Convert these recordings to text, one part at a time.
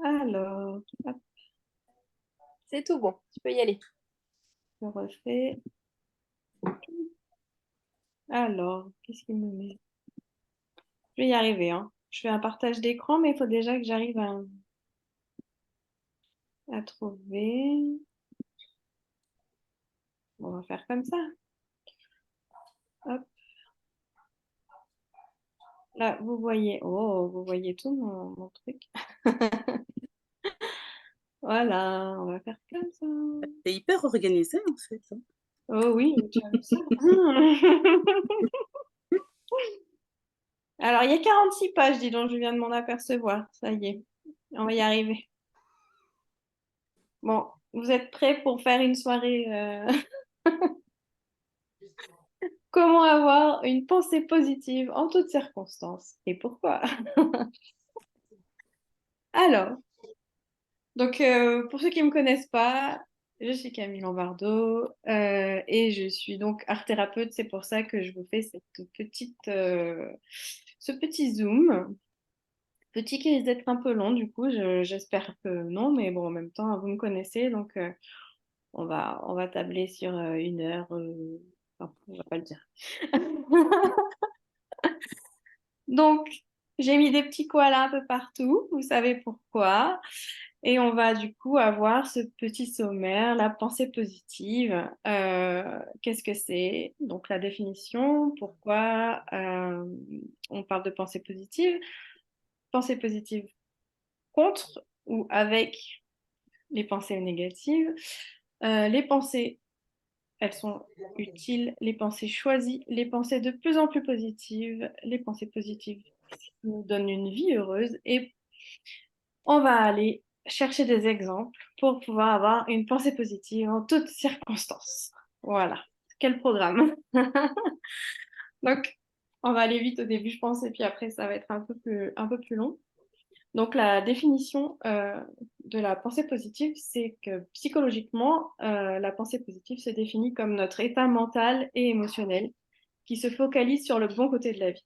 Alors, hop, C'est tout bon, tu peux y aller. je refais. Alors, qu'est-ce qu'il me met? Je vais y arriver, hein. Je fais un partage d'écran, mais il faut déjà que j'arrive à trouver. On va faire comme ça. Hop, là, vous voyez tout mon truc. Voilà, on va faire comme ça. T'es hyper organisée en fait, hein. Oh oui, tu as vu ça? Alors, il y a 46 pages, dis donc, je viens de m'en apercevoir. Ça y est, on va y arriver. Bon, vous êtes prêts pour faire une soirée Comment avoir une pensée positive en toutes circonstances et pourquoi? Alors, pour ceux qui ne me connaissent pas, je suis Camille Lombardo et je suis donc art thérapeute. C'est pour ça que je vous fais ce petit zoom. Petit qui risque d'être un peu long, du coup, j'espère que non, mais bon, en même temps, vous me connaissez, donc on va tabler sur 1 heure. Enfin, on va pas le dire. Donc, j'ai mis des petits koalas un peu partout, vous savez pourquoi. Et on va du coup avoir ce petit sommaire, la pensée positive. Qu'est-ce que c'est? Donc, la définition, pourquoi on parle de pensée positive. Pensée positive contre ou avec les pensées négatives. Les pensées, elles sont utiles. Les pensées choisies, les pensées de plus en plus positives, les pensées positives nous donnent une vie heureuse et on va aller chercher des exemples pour pouvoir avoir une pensée positive en toutes circonstances. Voilà. Quel programme. Donc, on va aller vite au début, je pense, et puis après, ça va être un peu plus long. Donc, la définition de la pensée positive, c'est que psychologiquement, la pensée positive se définit comme notre état mental et émotionnel qui se focalise sur le bon côté de la vie.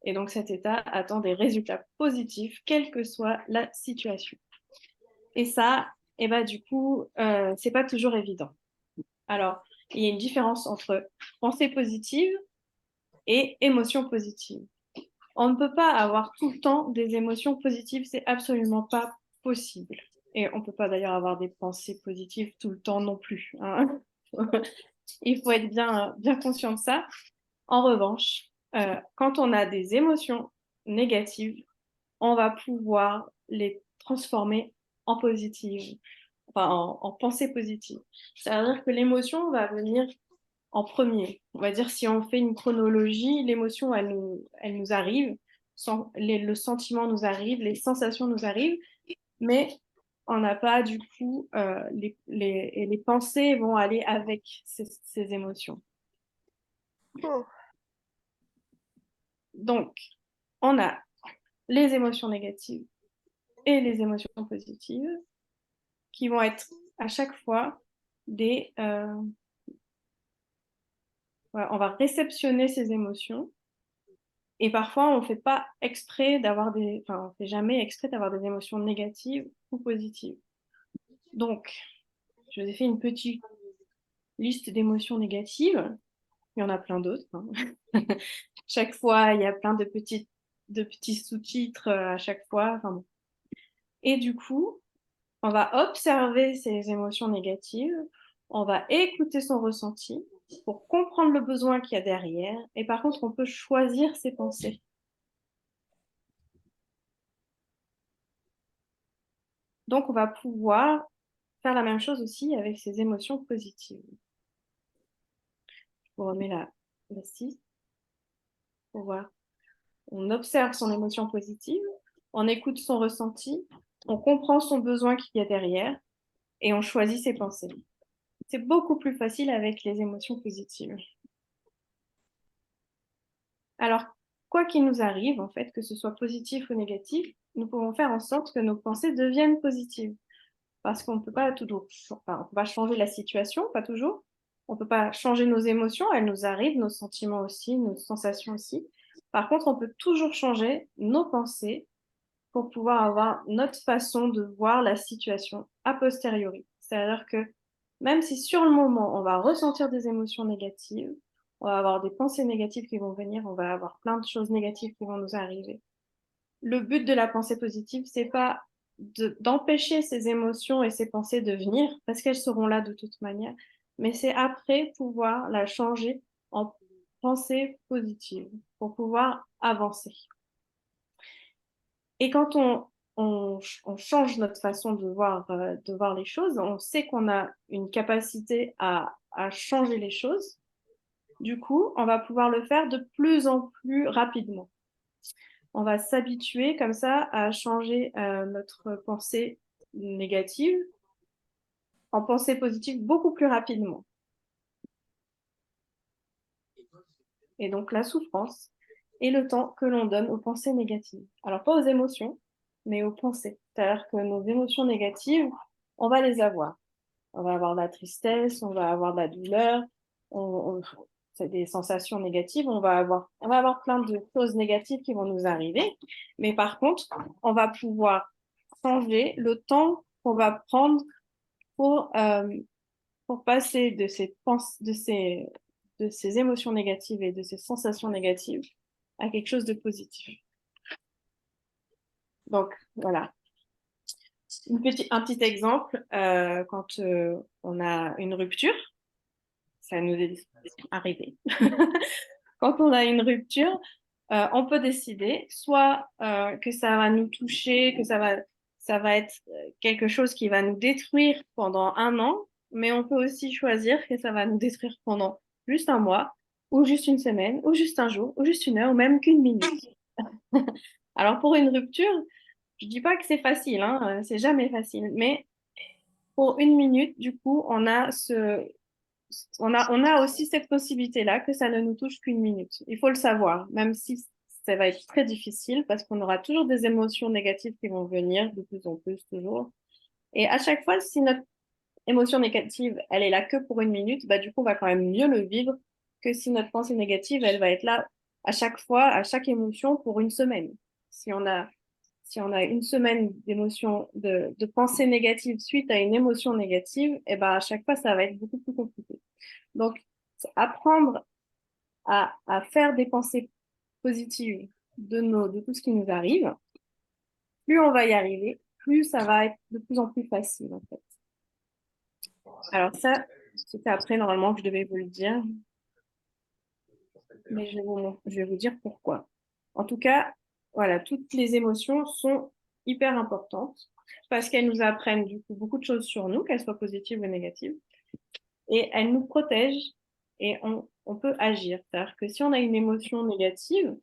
Et donc, cet état attend des résultats positifs, quelle que soit la situation. Et ça, et bah, du coup, c'est pas toujours évident. Alors, il y a une différence entre pensée positive et émotion positive. On ne peut pas avoir tout le temps des émotions positives, c'est absolument pas possible. Et on ne peut pas d'ailleurs avoir des pensées positives tout le temps non plus, hein. Il faut être bien conscient de ça. En revanche, quand on a des émotions négatives, on va pouvoir les transformer en positives, enfin en pensée positive. C'est-à-dire que l'émotion va venir en premier. On va dire si on fait une chronologie, l'émotion, elle nous arrive, le sentiment nous arrive, les sensations nous arrivent, mais on n'a pas du coup, et les pensées vont aller avec ces émotions. Oh. Donc, on a les émotions négatives et les émotions positives qui vont être à chaque fois des... voilà, on va réceptionner ces émotions et parfois on ne fait pas exprès d'avoir des... Enfin, on fait jamais exprès d'avoir des émotions négatives ou positives. Donc, je vous ai fait une petite liste d'émotions négatives. Il y en a plein d'autres, hein. Chaque fois, il y a plein de petits sous-titres à chaque fois. Enfin, bon. Et du coup, on va observer ces émotions négatives, on va écouter son ressenti pour comprendre le besoin qu'il y a derrière. Et par contre, on peut choisir ses pensées. Donc, on va pouvoir faire la même chose aussi avec ses émotions positives. Je vous remets la 6 pour voir. On observe son émotion positive, on écoute son ressenti, on comprend son besoin qu'il y a derrière et on choisit ses pensées. C'est beaucoup plus facile avec les émotions positives. Alors, quoi qu'il nous arrive, en fait, que ce soit positif ou négatif, nous pouvons faire en sorte que nos pensées deviennent positives. Parce qu'on ne peut pas toujours, enfin, on peut pas changer la situation, pas toujours. On ne peut pas changer nos émotions, elles nous arrivent, nos sentiments aussi, nos sensations aussi. Par contre, on peut toujours changer nos pensées pour pouvoir avoir notre façon de voir la situation a posteriori. C'est-à-dire que même si sur le moment, on va ressentir des émotions négatives, on va avoir des pensées négatives qui vont venir, on va avoir plein de choses négatives qui vont nous arriver. Le but de la pensée positive, c'est pas d'empêcher ces émotions et ces pensées de venir, parce qu'elles seront là de toute manière, mais c'est après pouvoir la changer en pensée positive pour pouvoir avancer. Et quand on change notre façon de voir les choses, on sait qu'on a une capacité à changer les choses. Du coup, on va pouvoir le faire de plus en plus rapidement. On va s'habituer comme ça à changer notre pensée négative en pensée positive beaucoup plus rapidement. Et donc la souffrance est le temps que l'on donne aux pensées négatives. Alors pas aux émotions, mais aux pensées. C'est-à-dire que nos émotions négatives, on va les avoir. On va avoir de la tristesse, on va avoir de la douleur, c'est des sensations négatives, on va avoir plein de choses négatives qui vont nous arriver. Mais par contre, on va pouvoir changer le temps qu'on va prendre pour, euh, pour passer de ces émotions négatives et de ces sensations négatives à quelque chose de positif. Donc, voilà. Un petit exemple, quand on a une rupture, ça nous est arrivé. Quand on a une rupture, on peut décider soit que ça va nous toucher, ça va être quelque chose qui va nous détruire pendant un an, mais on peut aussi choisir que ça va nous détruire pendant juste un mois, ou juste une semaine, ou juste un jour, ou juste une heure, ou même qu'une minute. Alors pour une rupture, je dis pas que c'est facile, hein, c'est jamais facile, mais pour une minute, du coup, on a aussi cette possibilité-là que ça ne nous touche qu'une minute. Il faut le savoir, même si ça va être très difficile parce qu'on aura toujours des émotions négatives qui vont venir de plus en plus, toujours. Et à chaque fois, si notre émotion négative, elle est là que pour une minute, bah, du coup, on va quand même mieux le vivre que si notre pensée négative, elle va être là à chaque fois, à chaque émotion pour une semaine. Si on a, si on a une semaine d'émotion, de pensée négative suite à une émotion négative, et ben à chaque fois, ça va être beaucoup plus compliqué. Donc, apprendre à faire des pensées positives de tout ce qui nous arrive, plus on va y arriver, plus ça va être de plus en plus facile, en fait. Alors ça, c'était après, normalement, que je devais vous le dire, mais je vais vous dire pourquoi. En tout cas, voilà, toutes les émotions sont hyper importantes parce qu'elles nous apprennent du coup beaucoup de choses sur nous, qu'elles soient positives ou négatives, et elles nous protègent et on peut agir. C'est-à-dire que si on a une émotion négative,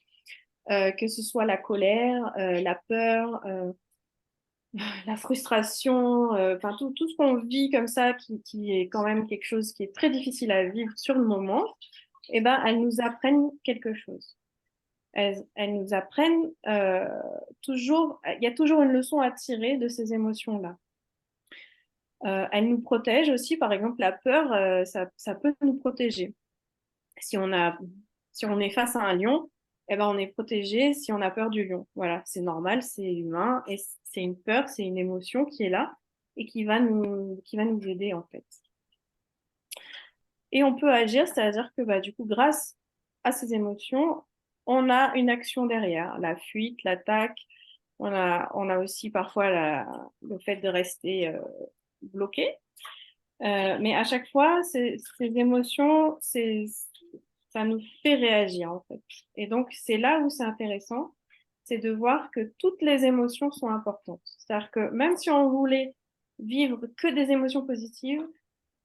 que ce soit la colère, la peur, la frustration, enfin tout ce qu'on vit comme ça, qui est quand même quelque chose qui est très difficile à vivre sur le moment, eh ben, elles nous apprennent quelque chose. Elles nous apprennent toujours, il y a toujours une leçon à tirer de ces émotions-là. Elles nous protègent aussi, par exemple, la peur, ça peut nous protéger. Si on a, si on est face à un lion, eh ben, on est protégé si on a peur du lion. Voilà, c'est normal, c'est humain et c'est une peur, c'est une émotion qui est là et qui va nous aider en fait. Et on peut agir, c'est-à-dire que bah, du coup, grâce à ces émotions, on a une action derrière, la fuite, l'attaque. On a aussi parfois le fait de rester bloqué. Mais à chaque fois, ces émotions, ça nous fait réagir en fait. Et donc, c'est là où c'est intéressant, c'est de voir que toutes les émotions sont importantes. C'est-à-dire que même si on voulait vivre que des émotions positives,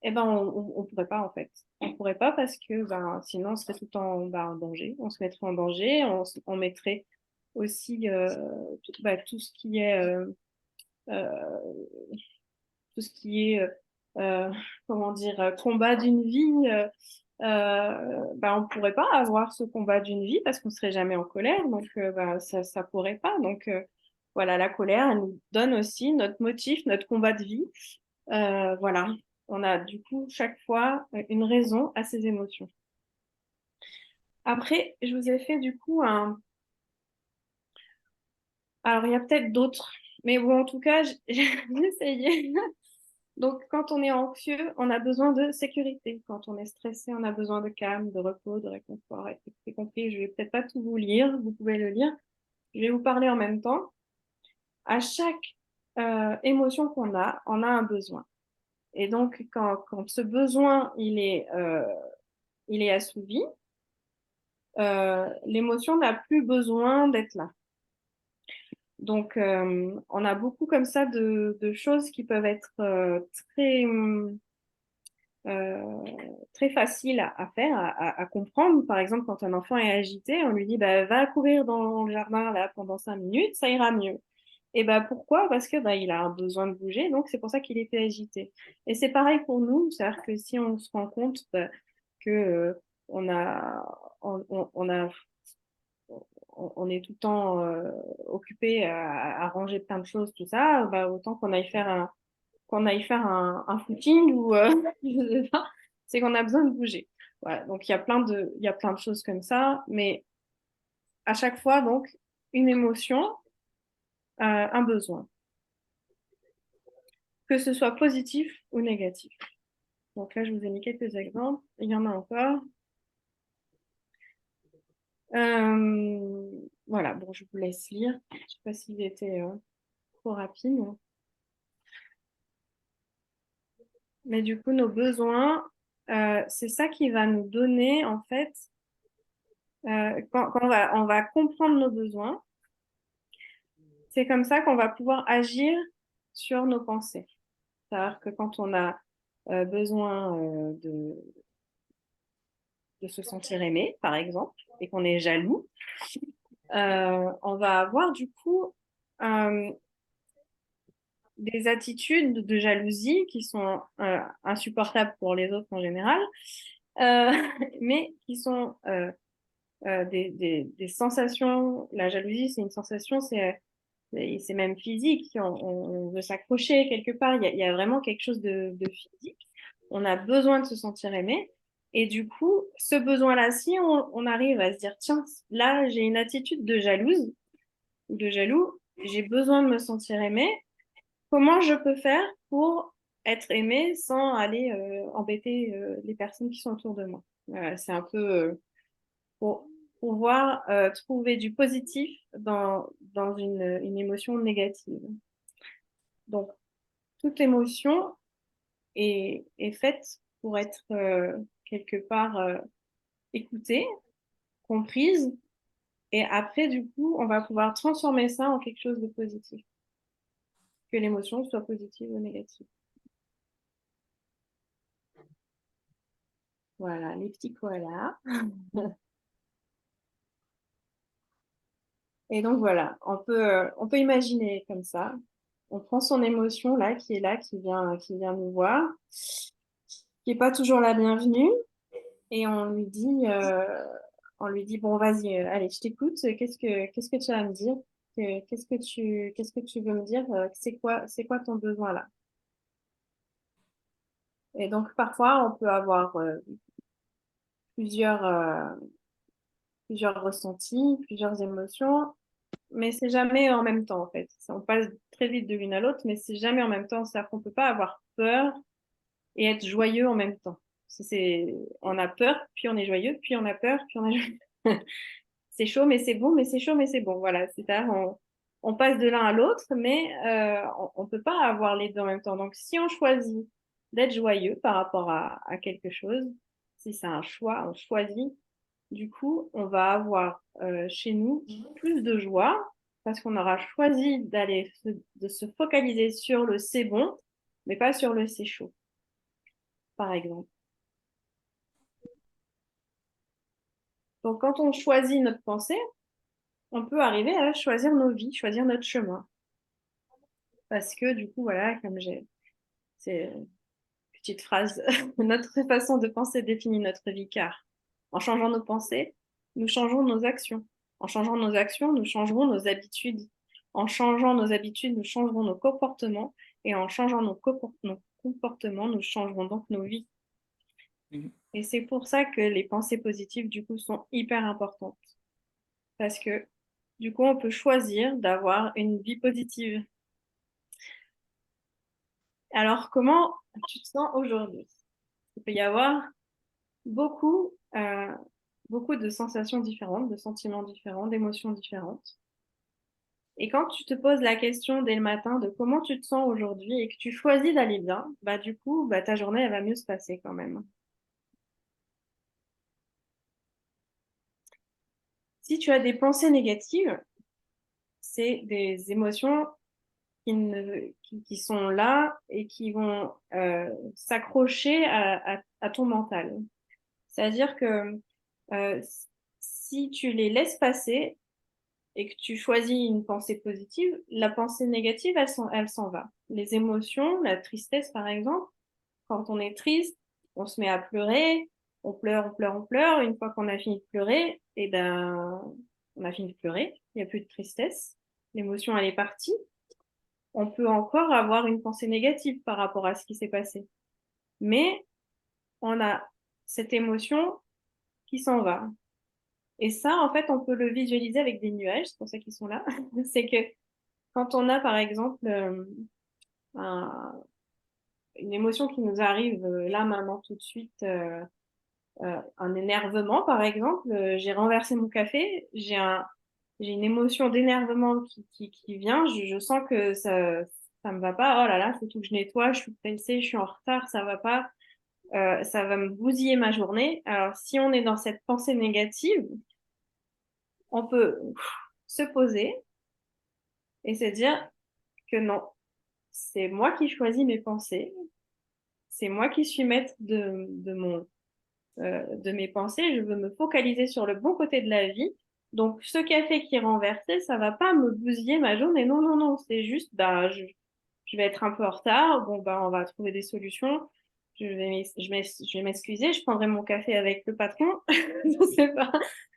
eh ben, on pourrait pas en fait. On pourrait pas parce que ben, sinon, on serait tout le temps en danger. On se mettrait en danger, on mettrait aussi tout ce qui est euh, tout ce qui est comment dire combat d'une vie, bah, on pourrait pas avoir ce combat d'une vie parce qu'on serait jamais en colère, donc bah, ça pourrait pas. Donc voilà, la colère, elle nous donne aussi notre motif, notre combat de vie. Voilà, on a du coup chaque fois une raison à ces émotions. Après, je vous ai fait du coup Alors, il y a peut-être d'autres, mais bon, en tout cas, j'ai essayé. Donc, quand on est anxieux, on a besoin de sécurité. Quand on est stressé, on a besoin de calme, de repos, de réconfort. Et c'est compris, je vais peut-être pas tout vous lire, vous pouvez le lire. Je vais vous parler en même temps. À chaque émotion qu'on a, on a un besoin. Et donc, quand ce besoin, il est assouvi, l'émotion n'a plus besoin d'être là. Donc, on a beaucoup comme ça de choses qui peuvent être euh, très faciles à faire, à comprendre. Par exemple, quand un enfant est agité, on lui dit bah, va courir dans le jardin là, pendant 5 minutes, ça ira mieux. Et bah, pourquoi? Parce que bah, il a un besoin de bouger, donc c'est pour ça qu'il était agité. Et c'est pareil pour nous, c'est-à-dire que si on se rend compte bah, que on a, on a on est tout le temps occupé à ranger plein de choses, tout ça, bah, autant qu'on aille faire un footing ou je sais pas, c'est qu'on a besoin de bouger. Voilà, donc il y a plein de choses comme ça, mais à chaque fois, donc, une émotion, un besoin, que ce soit positif ou négatif. Donc là, je vous ai mis quelques exemples. Il y en a encore. Voilà, bon, je vous laisse lire. Je ne sais pas s'il était trop rapide. Mais du coup, nos besoins, c'est ça qui va nous donner, en fait, quand on va comprendre nos besoins, c'est comme ça qu'on va pouvoir agir sur nos pensées. C'est-à-dire que quand on a besoin de se sentir aimé, par exemple, et qu'on est jaloux, on va avoir du coup euh, des attitudes de jalousie qui sont insupportables pour les autres en général, euh, mais qui sont des sensations. La jalousie, c'est une sensation, c'est même physique. On veut s'accrocher quelque part. Il y a vraiment quelque chose de physique. On a besoin de se sentir aimé. Et du coup, ce besoin-là, si on arrive à se dire, tiens, là, j'ai une attitude de jalouse ou de jaloux, j'ai besoin de me sentir aimé. Comment je peux faire pour être aimé sans aller embêter les personnes qui sont autour de moi? Voilà, c'est un peu pour pouvoir trouver du positif dans une émotion négative. Donc, toute émotion est faite pour être quelque part écoutée, comprise, et après, du coup, on va pouvoir transformer ça en quelque chose de positif, que l'émotion soit positive ou négative. Voilà, les petits koalas. Et donc voilà, on peut imaginer comme ça. On prend son émotion là, qui vient nous voir, qui est pas toujours la bienvenue, et on lui dit bon vas-y, allez, je t'écoute. Qu'est-ce que tu as à me dire? Qu'est-ce que tu veux me dire? C'est quoi ton besoin là? Et donc parfois on peut avoir plusieurs plusieurs ressentis, plusieurs émotions. Mais c'est jamais en même temps, en fait. On passe très vite de l'une à l'autre, mais c'est jamais en même temps. C'est-à-dire qu'on peut pas avoir peur et être joyeux en même temps. On a peur, puis on est joyeux, puis on a peur, puis on est joyeux. C'est chaud, mais c'est bon, mais c'est chaud, mais c'est bon. Voilà. C'est-à-dire, on passe de l'un à l'autre, mais on peut pas avoir les deux en même temps. Donc, si on choisit d'être joyeux par rapport à quelque chose, si c'est un choix, on choisit du coup, on va avoir chez nous plus de joie parce qu'on aura choisi de se focaliser sur le c'est bon, mais pas sur le c'est chaud, par exemple. Donc, quand on choisit notre pensée, on peut arriver à choisir nos vies, choisir notre chemin. Parce que du coup, voilà, c'est une petite phrase, notre façon de penser définit notre vie, car en changeant nos pensées, nous changeons nos actions. En changeant nos actions, nous changerons nos habitudes. En changeant nos habitudes, nous changerons nos comportements. Et en changeant nos comportements, nous changerons donc nos vies. Mhm. Et c'est pour ça que les pensées positives, du coup, sont hyper importantes. Parce que, du coup, on peut choisir d'avoir une vie positive. Alors, comment tu te sens aujourd'hui? Il peut y avoir beaucoup, beaucoup de sensations différentes, de sentiments différents, d'émotions différentes. Et quand tu te poses la question dès le matin de comment tu te sens aujourd'hui et que tu choisis d'aller bien, bah du coup, bah, ta journée, elle va mieux se passer quand même. Si tu as des pensées négatives, c'est des émotions qui sont là et qui vont s'accrocher à ton mental. C'est-à-dire que euh, si tu les laisses passer et que tu choisis une pensée positive, la pensée négative, elle s'en va. Les émotions, la tristesse par exemple, quand on est triste, on se met à pleurer, on pleure, on pleure, on pleure. Une fois qu'on a fini de pleurer, eh ben, on a fini de pleurer, il n'y a plus de tristesse, l'émotion elle est partie. On peut encore avoir une pensée négative par rapport à ce qui s'est passé. Mais on a cette émotion qui s'en va. Et ça, en fait, on peut le visualiser avec des nuages, c'est pour ça qu'ils sont là. C'est que quand on a, par exemple, un- une émotion qui nous arrive là, maintenant, tout de suite, un énervement, par exemple, j'ai renversé mon café, j'ai une émotion d'énervement qui vient, je sens que ça me va pas, oh là là, faut tout que je nettoie, je suis pressée, je suis en retard, ça va pas, ça va me bousiller ma journée. Alors, si on est dans cette pensée négative, on peut se poser et se dire que non, c'est moi qui choisis mes pensées, c'est moi qui suis maître de mes pensées, je veux me focaliser sur le bon côté de la vie. Donc, ce café qui est renversé, ça va pas me bousiller ma journée. Non, non, non, c'est juste, bah, je vais être un peu en retard. Bon, bah, on va trouver des solutions. Je vais m'excuser, je prendrai mon café avec le patron. Je sais pas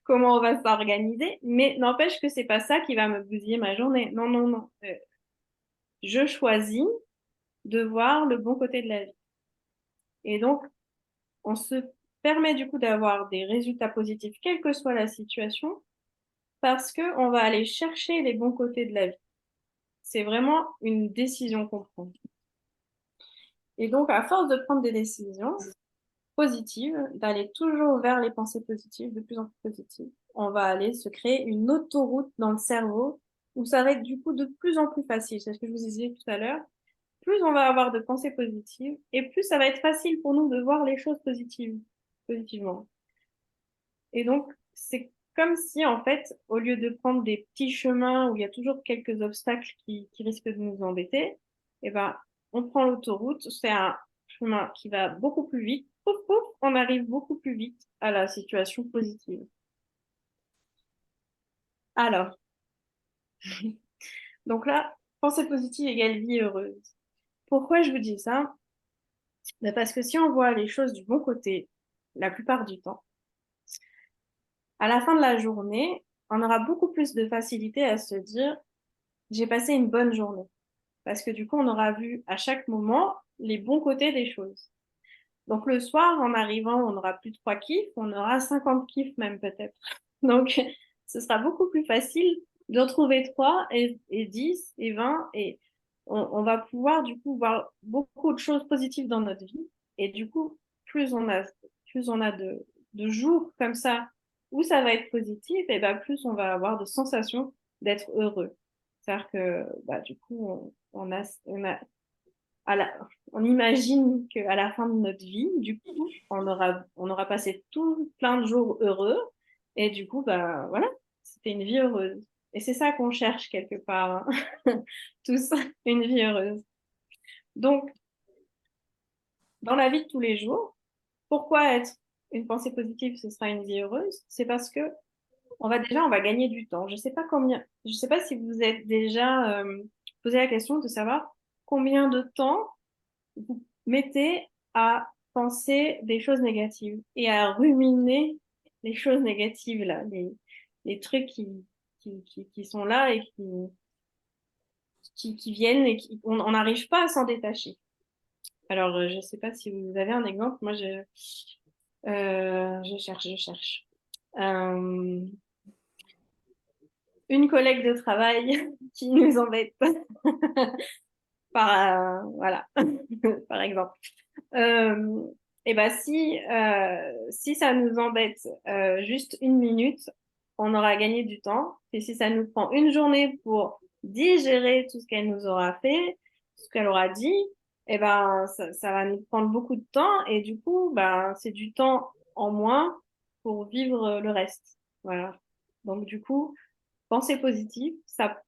comment on va s'organiser, mais n'empêche que c'est pas ça qui va me bousiller ma journée. Non, non, non. Je choisis de voir le bon côté de la vie. Et donc, on se permet du coup d'avoir des résultats positifs, quelle que soit la situation, parce qu'on va aller chercher les bons côtés de la vie. C'est vraiment une décision qu'on prend. Et donc, à force de prendre des décisions positives, d'aller toujours vers les pensées positives, de plus en plus positives, on va aller se créer une autoroute dans le cerveau où ça va être du coup de plus en plus facile. C'est ce que je vous disais tout à l'heure. Plus on va avoir de pensées positives et plus ça va être facile pour nous de voir les choses positivement. Et donc, c'est comme si, en fait, au lieu de prendre des petits chemins où il y a toujours quelques obstacles qui risquent de nous embêter, eh ben, on prend l'autoroute, c'est un chemin qui va beaucoup plus vite. Pouf, pouf, on arrive beaucoup plus vite à la situation positive. Alors, donc là, pensée positive égale vie heureuse. Pourquoi je vous dis ça? Ben parce que si on voit les choses du bon côté, la plupart du temps, à la fin de la journée, on aura beaucoup plus de facilité à se dire, j'ai passé une bonne journée. Parce que du coup, on aura vu à chaque moment les bons côtés des choses. Donc le soir, en arrivant, on n'aura plus 3 kiffs, on aura 50 kiffs même peut-être. Donc ce sera beaucoup plus facile de retrouver 3 et 10 et 20 et on va pouvoir du coup voir beaucoup de choses positives dans notre vie. Et du coup, plus on a de jours comme ça où ça va être positif, et ben plus on va avoir de sensations d'être heureux. C'est-à-dire que bah, du coup, on a à la- on imagine qu'à la fin de notre vie, du coup, on aura passé tout plein de jours heureux. Et du coup, bah voilà, c'était une vie heureuse. Et c'est ça qu'on cherche quelque part, hein. Tous, une vie heureuse. Donc, dans la vie de tous les jours, pourquoi être une pensée positive, ce sera une vie heureuse? C'est parce que on va gagner du temps. Je sais pas si vous êtes déjà posé la question de savoir combien de temps vous mettez à penser des choses négatives et à ruminer les choses négatives, là, les trucs qui sont là et qui viennent et on n'arrive pas à s'en détacher. Alors, je ne sais pas si vous avez un exemple. Moi, je cherche. Euh, une collègue de travail qui nous embête, voilà, par exemple. Euh, et ben si ça nous embête juste une minute, on aura gagné du temps. Et si ça nous prend une journée pour digérer tout ce qu'elle nous aura fait, ce qu'elle aura dit, et ben ça va nous prendre beaucoup de temps et du coup ben c'est du temps en moins pour vivre le reste. Voilà. Donc du coup, penser positif, ça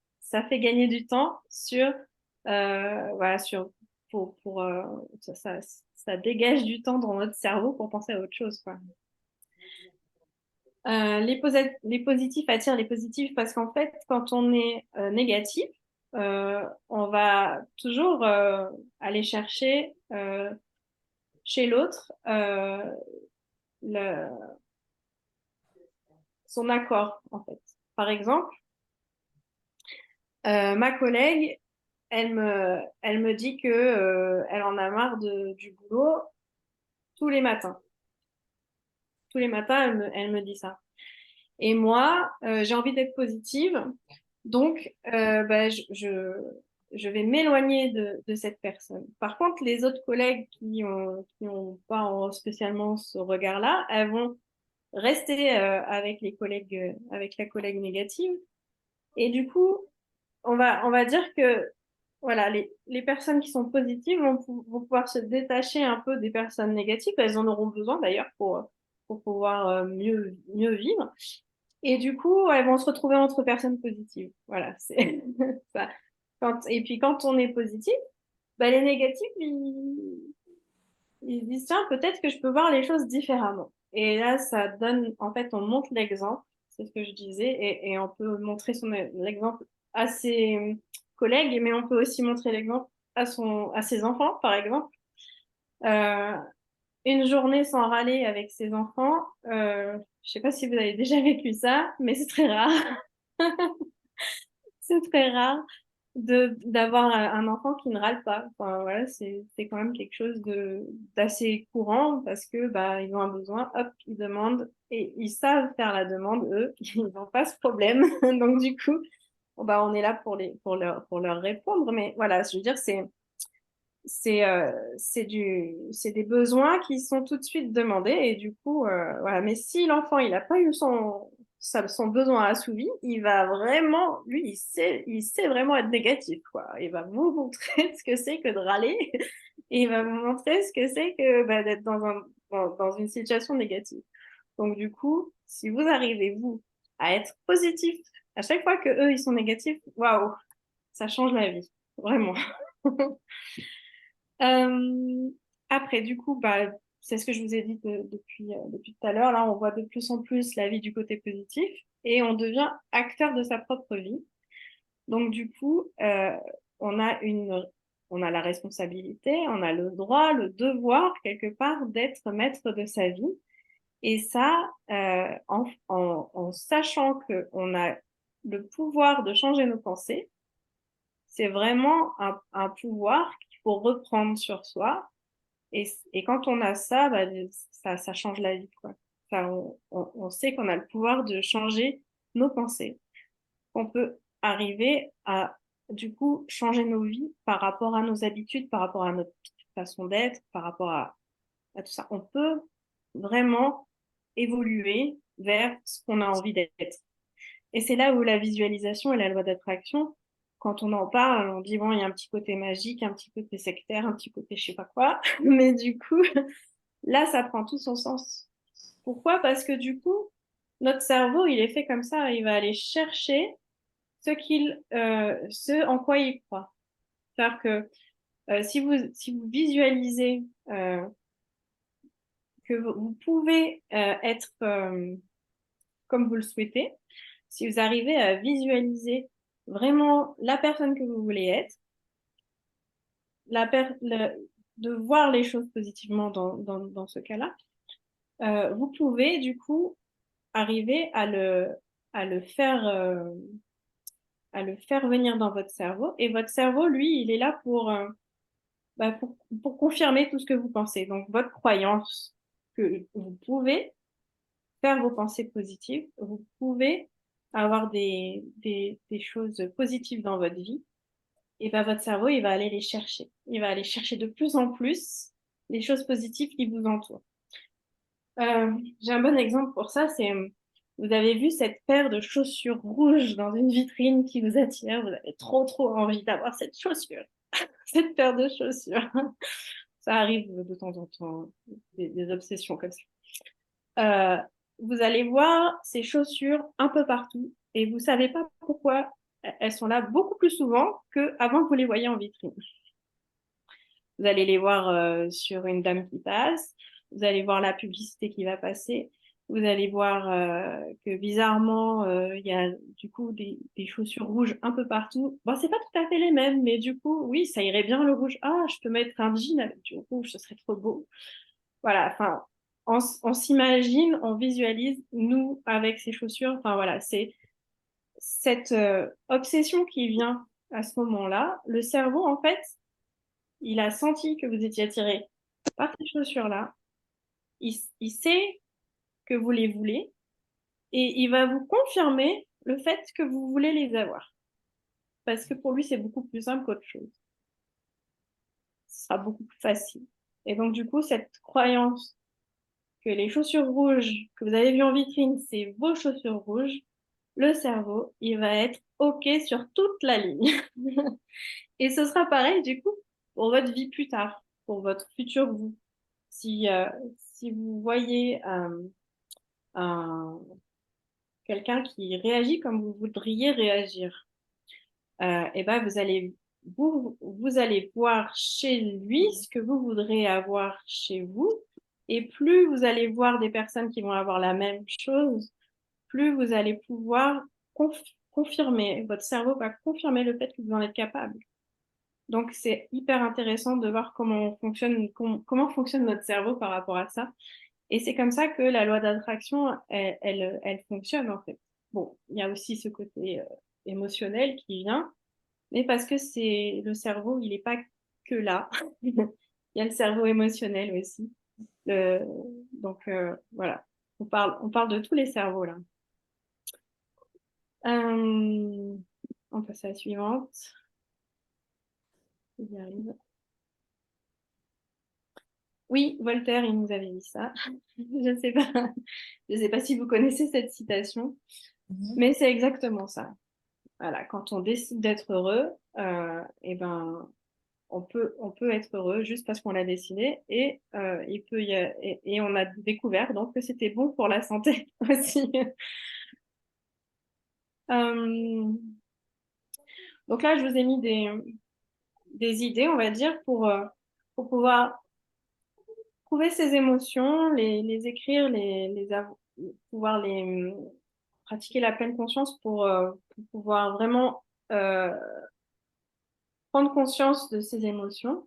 fait gagner du temps sur voilà sur pour ça dégage du temps dans notre cerveau pour penser à autre chose, quoi. Les positifs attirent les positifs parce qu'en fait, quand on est négatif, on va toujours aller chercher chez l'autre le, son accord, en fait. Par exemple, ma collègue, elle me dit que elle en a marre du boulot tous les matins. Tous les matins, elle me dit ça. Et moi, j'ai envie d'être positive, donc bah, je vais m'éloigner de cette personne. Par contre, les autres collègues qui ont pas spécialement ce regard-là, elles vont rester avec les collègues, avec la collègue négative. Et du coup, on va dire que voilà, les personnes qui sont positives vont pouvoir se détacher un peu des personnes négatives. Elles en auront besoin d'ailleurs pour pouvoir mieux vivre. Et du coup, elles vont se retrouver entre personnes positives. Voilà, c'est ça. Et puis quand on est positif, bah, les négatifs, ils se disent, tiens, peut-être que je peux voir les choses différemment. Et là, ça donne, en fait, on montre l'exemple, c'est ce que je disais, et on peut montrer l'exemple à ses collègues, mais on peut aussi montrer l'exemple à ses enfants, par exemple. Euh, une journée sans râler avec ses enfants, je sais pas si vous avez déjà vécu ça, mais c'est très rare. C'est très rare d'avoir un enfant qui ne râle pas. Enfin, voilà, c'est quand même quelque chose d'assez courant parce que bah ils ont un besoin, hop, ils demandent et ils savent faire la demande, eux, ils n'ont pas ce problème. Donc du coup, bon, bah on est là pour leur répondre. Mais voilà, je veux dire, c'est des besoins qui sont tout de suite demandés et du coup voilà. Mais si l'enfant il n'a pas eu son besoin assouvi, il va vraiment lui il sait vraiment être négatif, quoi. Il va vous montrer ce que c'est que de râler et il va vous montrer ce que c'est que bah, d'être dans une situation négative. Donc du coup, si vous arrivez vous à être positif à chaque fois que eux ils sont négatifs, waouh, ça change la vie, vraiment. Euh, après, du coup, bah, c'est ce que je vous ai dit depuis tout à l'heure. Là, on voit de plus en plus la vie du côté positif et on devient acteur de sa propre vie. Donc, du coup, on a on a la responsabilité, on a le droit, le devoir, quelque part, d'être maître de sa vie. Et ça, en sachant qu'on a le pouvoir de changer nos pensées, c'est vraiment un pouvoir qu'il faut reprendre sur soi et quand on a ça, bah, ça change la vie, quoi. Enfin, on sait qu'on a le pouvoir de changer nos pensées, qu'on peut arriver à, du coup, changer nos vies par rapport à nos habitudes, par rapport à notre façon d'être, par rapport à tout ça. On peut vraiment évoluer vers ce qu'on a envie d'être. Et c'est là où la visualisation et la loi d'attraction, quand on en parle, on dit, bon, il y a un petit côté magique, un petit côté sectaire, un petit côté je sais pas quoi. Mais du coup, là, ça prend tout son sens. Pourquoi? Parce que du coup, notre cerveau, il est fait comme ça. Il va aller chercher ce en quoi il croit. C'est-à-dire que si vous visualisez que vous pouvez être comme vous le souhaitez, si vous arrivez à visualiser vraiment la personne que vous voulez être, de voir les choses positivement dans ce cas-là, vous pouvez du coup arriver à le faire, à le faire venir dans votre cerveau. Et votre cerveau, lui, il est là bah, pour confirmer tout ce que vous pensez. Donc, votre croyance que vous pouvez faire vos pensées positives, vous pouvez avoir des choses positives dans votre vie, et ben votre cerveau, il va aller les chercher. Il va aller chercher de plus en plus les choses positives qui vous entourent. J'ai un bon exemple pour ça, c'est vous avez vu cette paire de chaussures rouges dans une vitrine qui vous attire, vous avez trop envie d'avoir cette chaussure, cette paire de chaussures. Ça arrive de temps en temps, des obsessions comme ça. Euh, vous allez voir ces chaussures un peu partout et vous savez pas pourquoi elles sont là beaucoup plus souvent qu'avant que vous les voyez en vitrine. Vous allez les voir sur une dame qui passe, vous allez voir la publicité qui va passer, vous allez voir que bizarrement, il y a du coup des chaussures rouges un peu partout. Bon, c'est pas tout à fait les mêmes, mais du coup, oui, ça irait bien le rouge. Ah, je peux mettre un jean avec du rouge, ce serait trop beau. Voilà, enfin, on s'imagine, on visualise, nous, avec ces chaussures. Enfin, voilà, c'est cette obsession qui vient à ce moment-là. Le cerveau, en fait, il a senti que vous étiez attiré par ces chaussures-là. Il sait que vous les voulez et il va vous confirmer le fait que vous voulez les avoir. Parce que pour lui, c'est beaucoup plus simple qu'autre chose. Ce sera beaucoup plus facile. Et donc, du coup, cette croyance que les chaussures rouges que vous avez vues en vitrine, c'est vos chaussures rouges, le cerveau, il va être OK sur toute la ligne. Et ce sera pareil, du coup, pour votre vie plus tard, pour votre futur vous. Si, si vous voyez un, quelqu'un qui réagit comme vous voudriez réagir, et ben vous allez voir chez lui ce que vous voudrez avoir chez vous. Et plus vous allez voir des personnes qui vont avoir la même chose, plus vous allez pouvoir confirmer, votre cerveau va confirmer le fait que vous en êtes capable. Donc, c'est hyper intéressant de voir comment fonctionne notre cerveau par rapport à ça. Et c'est comme ça que la loi d'attraction, elle fonctionne en fait. Bon, il y a aussi ce côté émotionnel qui vient, mais parce que c'est le cerveau, il n'est pas que là. Il y a le cerveau émotionnel aussi. Le- donc voilà, on parle de tous les cerveaux là. On passe à la suivante. J'y arrive. Oui, Voltaire, il nous avait dit ça. Je ne sais pas, je sais pas si vous connaissez cette citation, mais c'est exactement ça. Voilà, quand on décide d'être heureux, eh ben, on peut être heureux juste parce qu'on l'a décidé et on a découvert donc que c'était bon pour la santé aussi. Euh, donc là, je vous ai mis des idées, on va dire, pour pouvoir trouver ses émotions, les écrire, pouvoir pratiquer la pleine conscience pour pouvoir vraiment prendre conscience de ses émotions.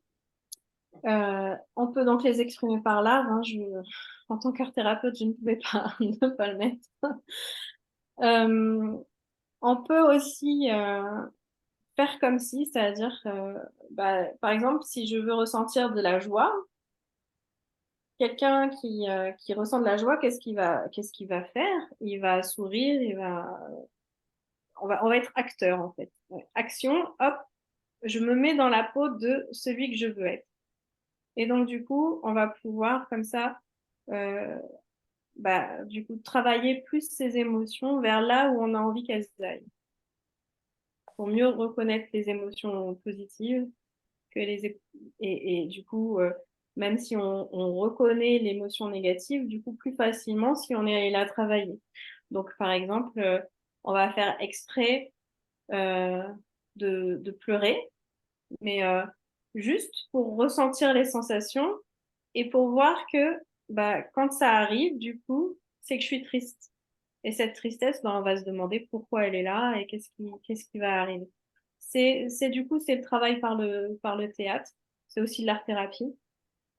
On peut donc les exprimer par l'art. Hein, en tant qu'art thérapeute, je ne pouvais pas ne pas le mettre. Euh, on peut aussi faire comme si, c'est-à-dire, bah, par exemple, si je veux ressentir de la joie, quelqu'un qui ressent de la joie, qu'est-ce qu'il va faire? Il va sourire, on va être acteur en fait. Ouais. Action, hop, je me mets dans la peau de celui que je veux être. Et donc du coup, on va pouvoir comme ça, euh, bah, du coup, travailler plus ses émotions vers là où on a envie qu'elles aillent, pour mieux reconnaître les émotions positives que et du coup, même si on reconnaît l'émotion négative, du coup, plus facilement si on est allé la travailler. Donc, par exemple, on va faire exprès euh, de pleurer, mais juste pour ressentir les sensations et pour voir que bah, quand ça arrive, du coup, c'est que je suis triste. Et cette tristesse, bah, on va se demander pourquoi elle est là et qu'est-ce qui va arriver. Du coup, c'est le travail par le théâtre. C'est aussi de l'art-thérapie.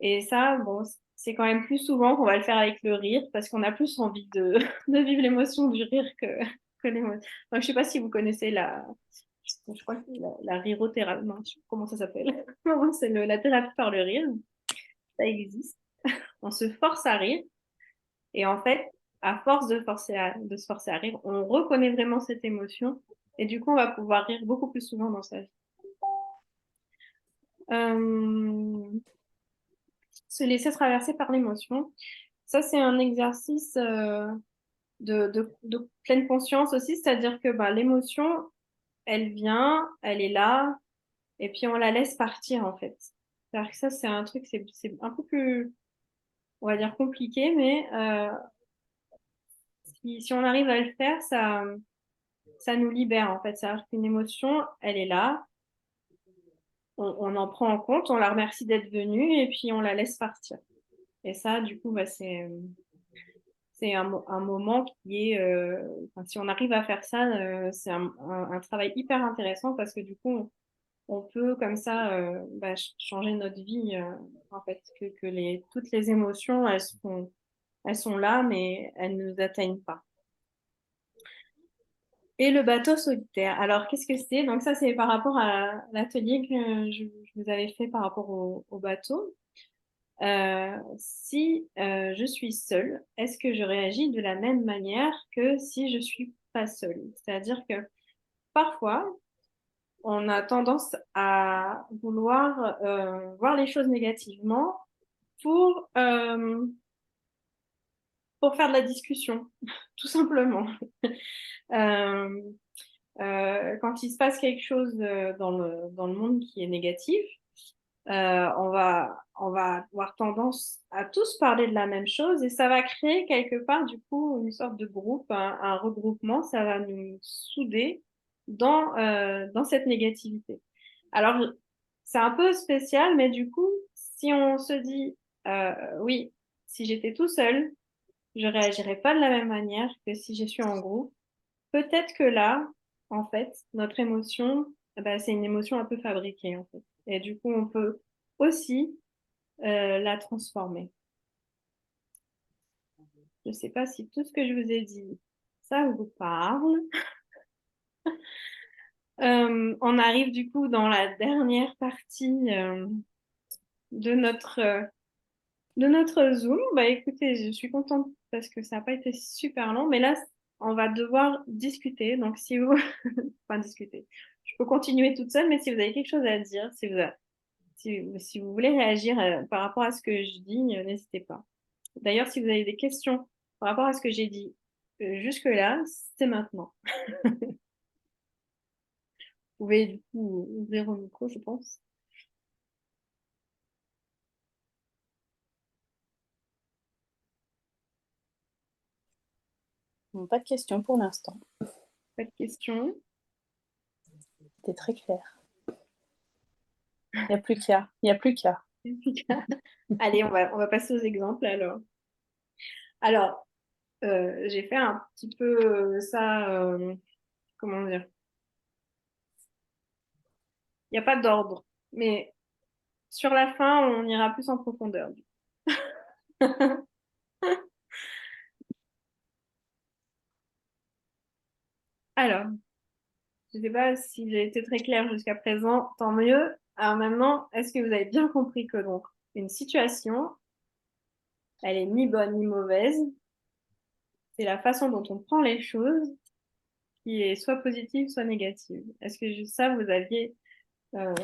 Et ça, bon, c'est quand même plus souvent qu'on va le faire avec le rire parce qu'on a plus envie de vivre l'émotion du rire que l'émotion. Donc, je sais pas si vous connaissez je crois que la rirothérapie, non, je sais pas comment ça s'appelle. C'est la thérapie par le rire. Ça existe. On se force à rire. Et en fait, à force de se forcer à rire, on reconnaît vraiment cette émotion et du coup, on va pouvoir rire beaucoup plus souvent dans sa vie. Se laisser traverser par l'émotion. Ça, c'est un exercice de pleine conscience aussi, c'est-à-dire que bah, l'émotion, elle vient, elle est là, et puis on la laisse partir en fait. C'est-à-dire que ça, c'est un truc, c'est un peu plus, on va dire, compliqué, mais si on arrive à le faire, ça nous libère en fait. C'est-à-dire qu'une émotion, elle est là, on en prend en compte, on la remercie d'être venue, et puis on la laisse partir. Et ça, du coup, bah, c'est un moment qui est, enfin, si on arrive à faire ça, c'est un travail hyper intéressant parce que du coup, on peut comme ça bah, changer notre vie, en fait, toutes les émotions, elles sont là, mais elles ne nous atteignent pas. Et le bateau solitaire. Alors, qu'est-ce que c'est? Donc ça, c'est par rapport à l'atelier que je vous avais fait par rapport au bateau. Si je suis seule, est-ce que je réagis de la même manière que si je suis pas seule? C'est-à-dire que parfois, on a tendance à vouloir voir les choses négativement pour, euh, pour faire de la discussion, tout simplement. Euh, quand il se passe quelque chose dans le monde qui est négatif, on va avoir tendance à tous parler de la même chose et ça va créer quelque part, du coup, une sorte de groupe, un regroupement, ça va nous souder dans cette négativité. Alors, c'est un peu spécial, mais du coup, si on se dit, oui, si j'étais tout seul, je réagirais pas de la même manière que si je suis en groupe. Peut-être que là, en fait, notre émotion, bah, c'est une émotion un peu fabriquée, en fait. Et du coup, on peut aussi la transformer. Je ne sais pas si tout ce que je vous ai dit, ça vous parle. On arrive du coup dans la dernière partie de de notre Zoom. Bah écoutez, je suis contente parce que ça n'a pas été super long, mais là, on va devoir discuter. Donc, si vous... enfin, discuter. Je peux continuer toute seule, mais si vous avez quelque chose à dire, si vous voulez réagir par rapport à ce que je dis, n'hésitez pas. D'ailleurs, si vous avez des questions par rapport à ce que j'ai dit jusque-là, c'est maintenant. Vous pouvez du coup ouvrir au micro, je pense. Pas de questions pour l'instant. Pas de questions. C'était très clair. Il n'y a plus qu'à. Il n'y a plus qu'à. Allez, on va passer aux exemples alors. Alors, j'ai fait un petit peu ça, comment dire, il n'y a pas d'ordre, mais sur la fin, on ira plus en profondeur. Alors, je ne sais pas si j'ai été très claire jusqu'à présent, tant mieux. Alors maintenant, est-ce que vous avez bien compris que donc une situation, elle est ni bonne ni mauvaise, c'est la façon dont on prend les choses qui est soit positive, soit négative. Est-ce que juste ça, vous aviez euh,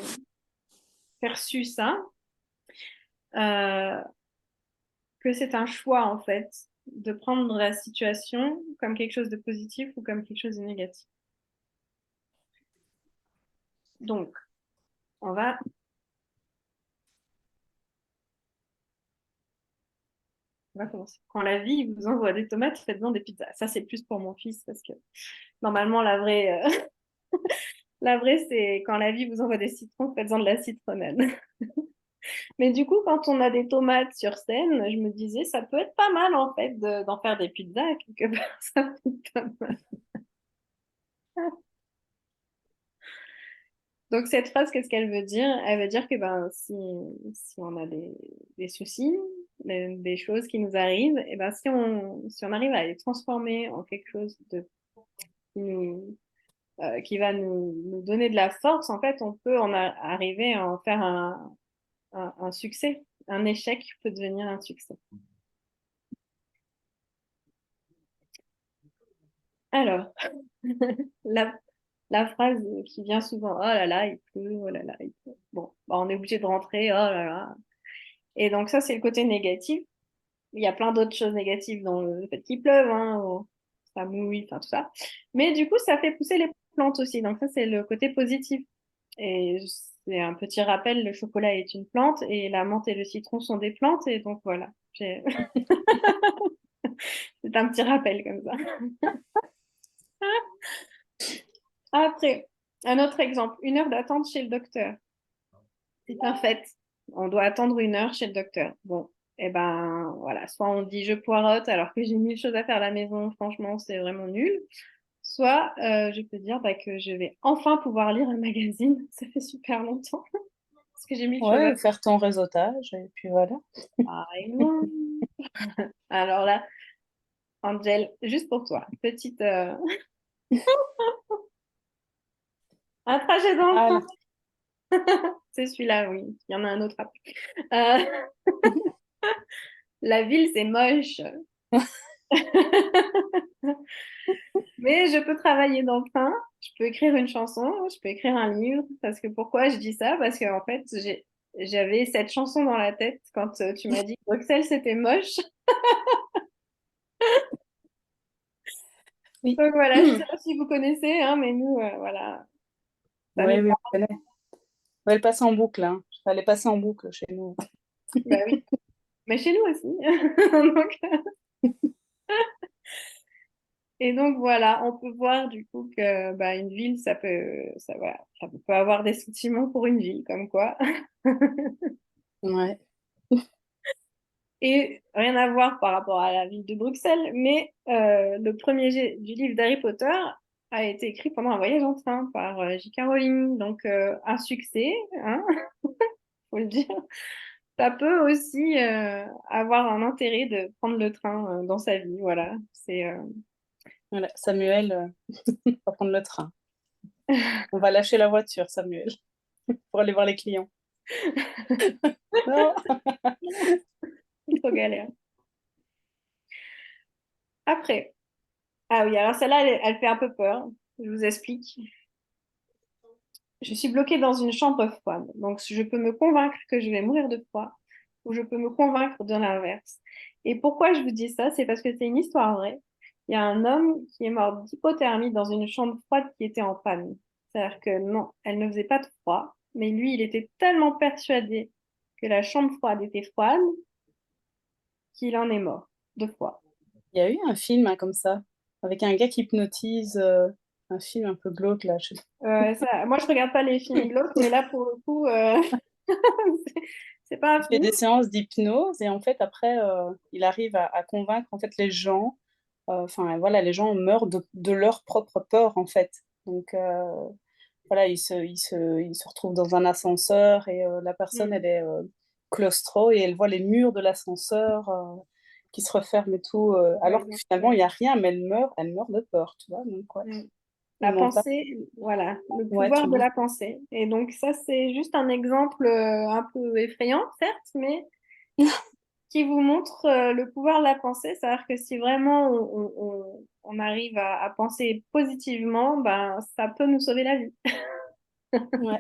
perçu ça, euh, que c'est un choix en fait de prendre la situation comme quelque chose de positif ou comme quelque chose de négatif. Donc, on va On va commencer. Quand la vie vous envoie des tomates, faites-en des pizzas. Ça, c'est plus pour mon fils parce que normalement, la vraie, c'est quand la vie vous envoie des citrons, faites-en de la citronnade. Mais du coup, quand on a des tomates sur scène, je me disais, ça peut être pas mal en fait d'en faire des pizzas quelque part. Ça peut être pas mal. Donc cette phrase, qu'est-ce qu'elle veut dire? Elle veut dire que ben, si on a des soucis, des choses qui nous arrivent, et ben, si on arrive à les transformer en quelque chose qui qui va nous donner de la force, en fait, on peut arriver à en faire un succès. Un échec peut devenir un succès. Alors, la, la phrase qui vient souvent, oh là là, il pleut, oh là là, il pleut. Bon, bah, on est obligé de rentrer, oh là là. Et donc ça, c'est le côté négatif. Il y a plein d'autres choses négatives dans le fait qu'il pleuve, hein, ça mouille, enfin tout ça. Mais du coup, ça fait pousser les plantes aussi. Donc ça, c'est le côté positif. Et c'est un petit rappel, le chocolat est une plante et la menthe et le citron sont des plantes. Et donc voilà, c'est un petit rappel comme ça. Après, un autre exemple, 1 heure d'attente chez le docteur. C'est un fait. On doit attendre 1 heure chez le docteur. Bon, eh ben voilà, soit on dit je poireaute alors que j'ai 1000 choses à faire à la maison, franchement, c'est vraiment nul. Soit je peux dire bah, que je vais enfin pouvoir lire un magazine. Ça fait super longtemps parce que j'ai 1000 choses à Ouais, faire. faire ton réseautage, et puis voilà. Par exemple. Alors là, Angel, juste pour toi, petite un trajet dans le train. Voilà. C'est celui-là, oui. Il y en a un autre après. Euh, la ville, c'est moche. Mais je peux travailler dans le train, je peux écrire une chanson, je peux écrire un livre. Parce que pourquoi je dis ça? Parce qu'en fait, j'avais cette chanson dans la tête quand tu m'as dit que Bruxelles, c'était moche. Oui. Donc voilà, je ne sais pas si vous connaissez, hein, mais nous, voilà, ça Oui, nous oui, on parle. connaît. On va le passer en boucle, hein. Fallait passer en boucle chez nous. Bah oui, mais chez nous aussi. Donc, et donc voilà, on peut voir du coup que bah, une ville, voilà, ça peut avoir des sentiments pour une ville, comme quoi. Ouais. Et rien à voir par rapport à la ville de Bruxelles, mais le premier jet du livre d'Harry Potter a été écrit pendant un voyage en train par J.K. Rowling. Donc un succès, hein, faut le dire. Ça peut aussi avoir un intérêt de prendre le train dans sa vie. Voilà, Voilà. Samuel va prendre le train. On va lâcher la voiture, Samuel, pour aller voir les clients. Non. trop galère. Après, ah oui, alors celle-là, elle fait un peu peur. Je vous explique. Je suis bloquée dans une chambre froide. Donc, je peux me convaincre que je vais mourir de froid ou je peux me convaincre de l'inverse. Et pourquoi je vous dis ça? C'est parce que c'est une histoire vraie. Il y a un homme qui est mort d'hypothermie dans une chambre froide qui était en panne. C'est-à-dire que non, elle ne faisait pas de froid, mais lui, il était tellement persuadé que la chambre froide était froide qu'il en est mort de froid. Il y a eu un film hein, comme ça, avec un gars qui hypnotise, un film un peu glauque là. Moi, je regarde pas les films glauques, mais là, pour le coup, c'est c'est pas un Il fait film. des séances d'hypnose et en fait après il arrive à convaincre en fait les gens. Enfin voilà, les gens meurent de leur propre peur en fait. Donc voilà, ils se retrouvent dans un ascenseur et la personne elle Hmm. est claustro et elle voit les murs de l'ascenseur qui se referment et tout, Ouais, alors que donc, finalement il n'y a rien, mais elle meurt de peur, tu vois. Donc ouais, hmm. ils La n'ont pas. pensée, voilà, le Ouais, pouvoir tu de vois. la pensée. Et donc ça, c'est juste un exemple un peu effrayant, certes, mais qui vous montre le pouvoir de la pensée. C'est-à-dire que si vraiment on arrive à penser positivement, ben, ça peut nous sauver la vie. Ouais,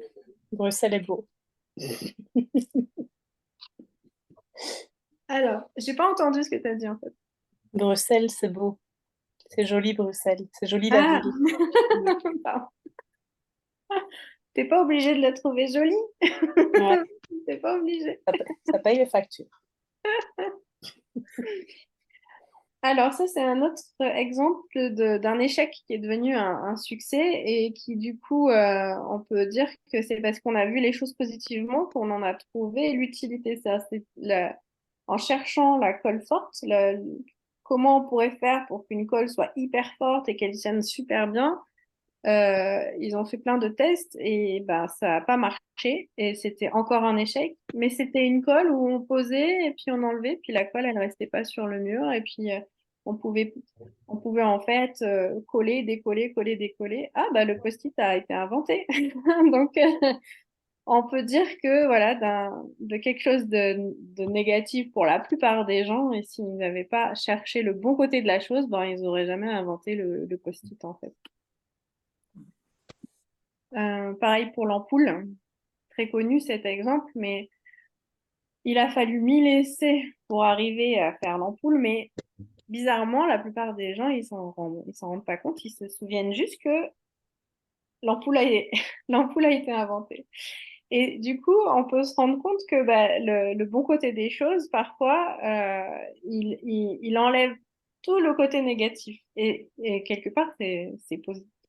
Bruxelles est beau. Alors, j'ai pas entendu ce que tu as dit en fait. Bruxelles, c'est beau. C'est joli, Bruxelles. C'est joli la Ah, ville. Ouais. pardon. T'es pas obligé de le trouver joli. Ouais, T'es pas obligé. ça paye les factures. Alors ça, c'est un autre exemple d'un échec qui est devenu un succès et qui, du coup, on peut dire que c'est parce qu'on a vu les choses positivement qu'on en a trouvé l'utilité. En cherchant la colle forte, comment on pourrait faire pour qu'une colle soit hyper forte et qu'elle tienne super bien. Ils ont fait plein de tests et ben, ça n'a pas marché et c'était encore un échec. Mais c'était une colle où on posait et puis on enlevait, puis la colle, elle restait pas sur le mur et puis on pouvait, on pouvait en fait coller, décoller, coller, décoller. Ah, bah le post-it a été inventé. Donc, on peut dire que voilà, de quelque chose de négatif pour la plupart des gens, et s'ils n'avaient pas cherché le bon côté de la chose, ben, ils n'auraient jamais inventé le post-it en fait. Pareil pour l'ampoule, très connu cet exemple, mais il a fallu 1000 essais pour arriver à faire l'ampoule, mais bizarrement, la plupart des gens, ils s'en rendent pas compte, ils se souviennent juste que l'ampoule a, l'ampoule a été inventée. Et du coup, on peut se rendre compte que bah, le bon côté des choses, parfois, il enlève tout le côté négatif. Et quelque part,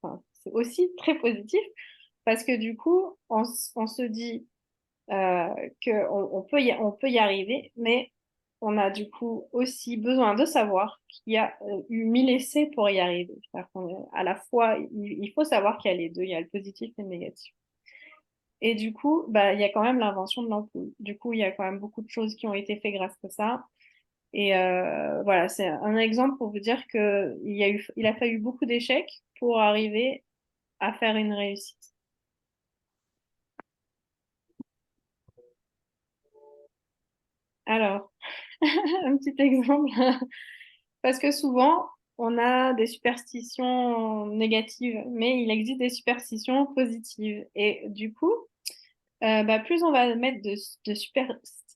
enfin, c'est aussi très positif parce que du coup, on se dit on peut y arriver, mais on a du coup aussi besoin de savoir qu'il y a eu 1000 essais pour y arriver. À la fois, il faut savoir qu'il y a les deux, il y a le positif et le négatif. Et du coup, bah, il y a quand même l'invention de l'ampoule. Du coup, il y a quand même beaucoup de choses qui ont été faites grâce à ça. Et voilà, c'est un exemple pour vous dire il a fallu beaucoup d'échecs pour arriver à faire une réussite. Alors, un petit exemple, parce que souvent, on a des superstitions négatives, mais il existe des superstitions positives. Et du coup, bah, plus on va mettre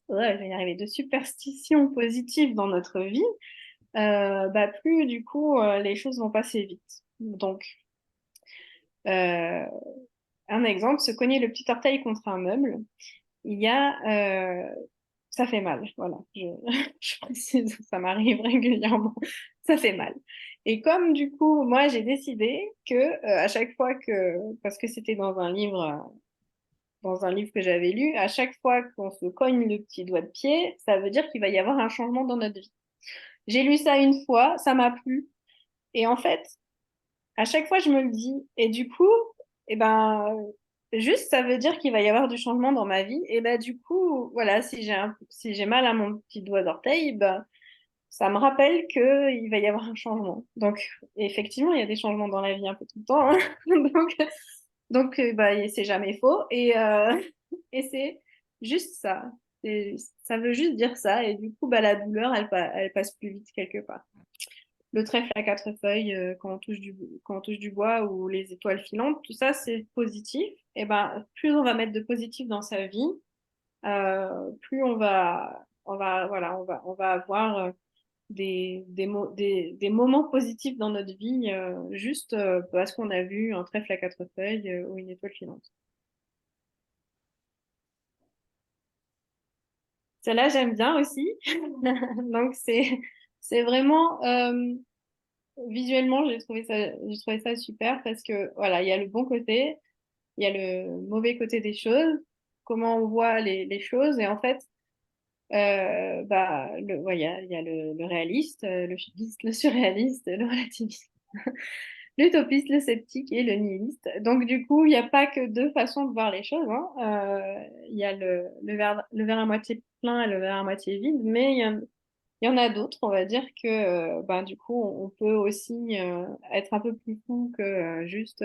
ouais, je vais y arriver, de superstitions positives dans notre vie, bah, plus du coup les choses vont passer vite. Donc, euh, un exemple, se cogner le petit orteil contre un meuble, il y a, ça fait mal. Voilà, je précise, ça m'arrive régulièrement, ça fait mal. Et comme du coup, moi, j'ai décidé que à chaque fois que, parce que c'était dans un livre que j'avais lu, à chaque fois qu'on se cogne le petit doigt de pied, ça veut dire qu'il va y avoir un changement dans notre vie. J'ai lu ça une fois, ça m'a plu. Et en fait, à chaque fois, je me le dis. Et du coup, eh ben, juste, ça veut dire qu'il va y avoir du changement dans ma vie. Et ben, du coup, voilà, si j'ai mal à mon petit doigt d'orteil, ben, ça me rappelle qu'il va y avoir un changement. Donc, effectivement, il y a des changements dans la vie un peu tout le temps, hein. Donc, bah, c'est jamais faux. Et c'est juste ça. Ça veut juste dire ça. Et du coup, bah, la douleur, elle passe plus vite quelque part. Le trèfle à quatre feuilles, quand on touche du bois ou les étoiles filantes, tout ça, c'est positif. Et ben, plus on va mettre de positif dans sa vie, plus voilà, on va avoir des moments positifs dans notre vie, juste parce qu'on a vu un trèfle à quatre feuilles ou une étoile filante. Celle-là, j'aime bien aussi. Donc, c'est vraiment, visuellement, j'ai trouvé ça super parce que, voilà, il y a le bon côté, il y a le mauvais côté des choses, comment on voit les choses. Et en fait, bah, ouais, il y a le réaliste, le chimiste, le surréaliste, le relativiste, l'utopiste, le sceptique et le nihiliste. Donc, du coup, il n'y a pas que deux façons de voir les choses, hein. Il y a le verre à moitié plein et le verre à moitié vide, mais il y en a d'autres, on va dire que ben, du coup, on peut aussi être un peu plus fou que juste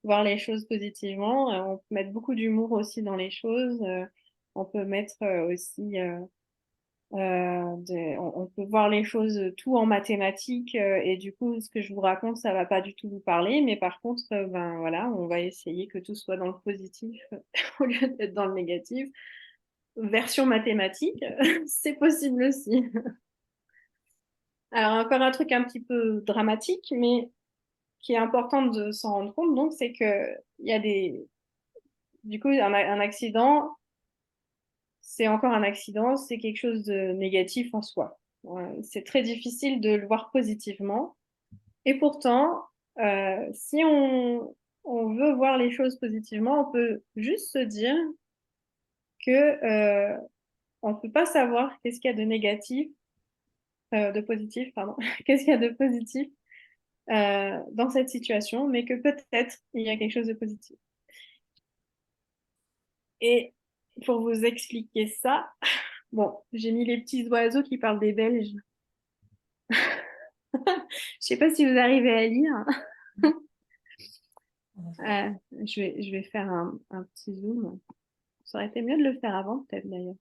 voir les choses positivement. On peut mettre beaucoup d'humour aussi dans les choses. On peut mettre aussi, on peut voir les choses tout en mathématiques. Et du coup, ce que je vous raconte, ça va pas du tout vous parler. Mais par contre, ben voilà, on va essayer que tout soit dans le positif au lieu d'être dans le négatif. Version mathématique, c'est possible aussi. Alors, encore un truc un petit peu dramatique, mais qui est important de s'en rendre compte, donc, c'est que il y a du coup, un accident, c'est encore un accident, c'est quelque chose de négatif en soi. C'est très difficile de le voir positivement. Et pourtant, si on veut voir les choses positivement, on peut juste se dire que, on ne peut pas savoir qu'est-ce qu'il y a de négatif, de positif, pardon, qu'est-ce qu'il y a de positif dans cette situation, mais que peut-être il y a quelque chose de positif. Et pour vous expliquer ça, bon, j'ai mis les petits oiseaux qui parlent des Belges. Je sais pas si vous arrivez à lire. Je vais faire un petit zoom. Ça aurait été mieux de le faire avant, peut-être d'ailleurs.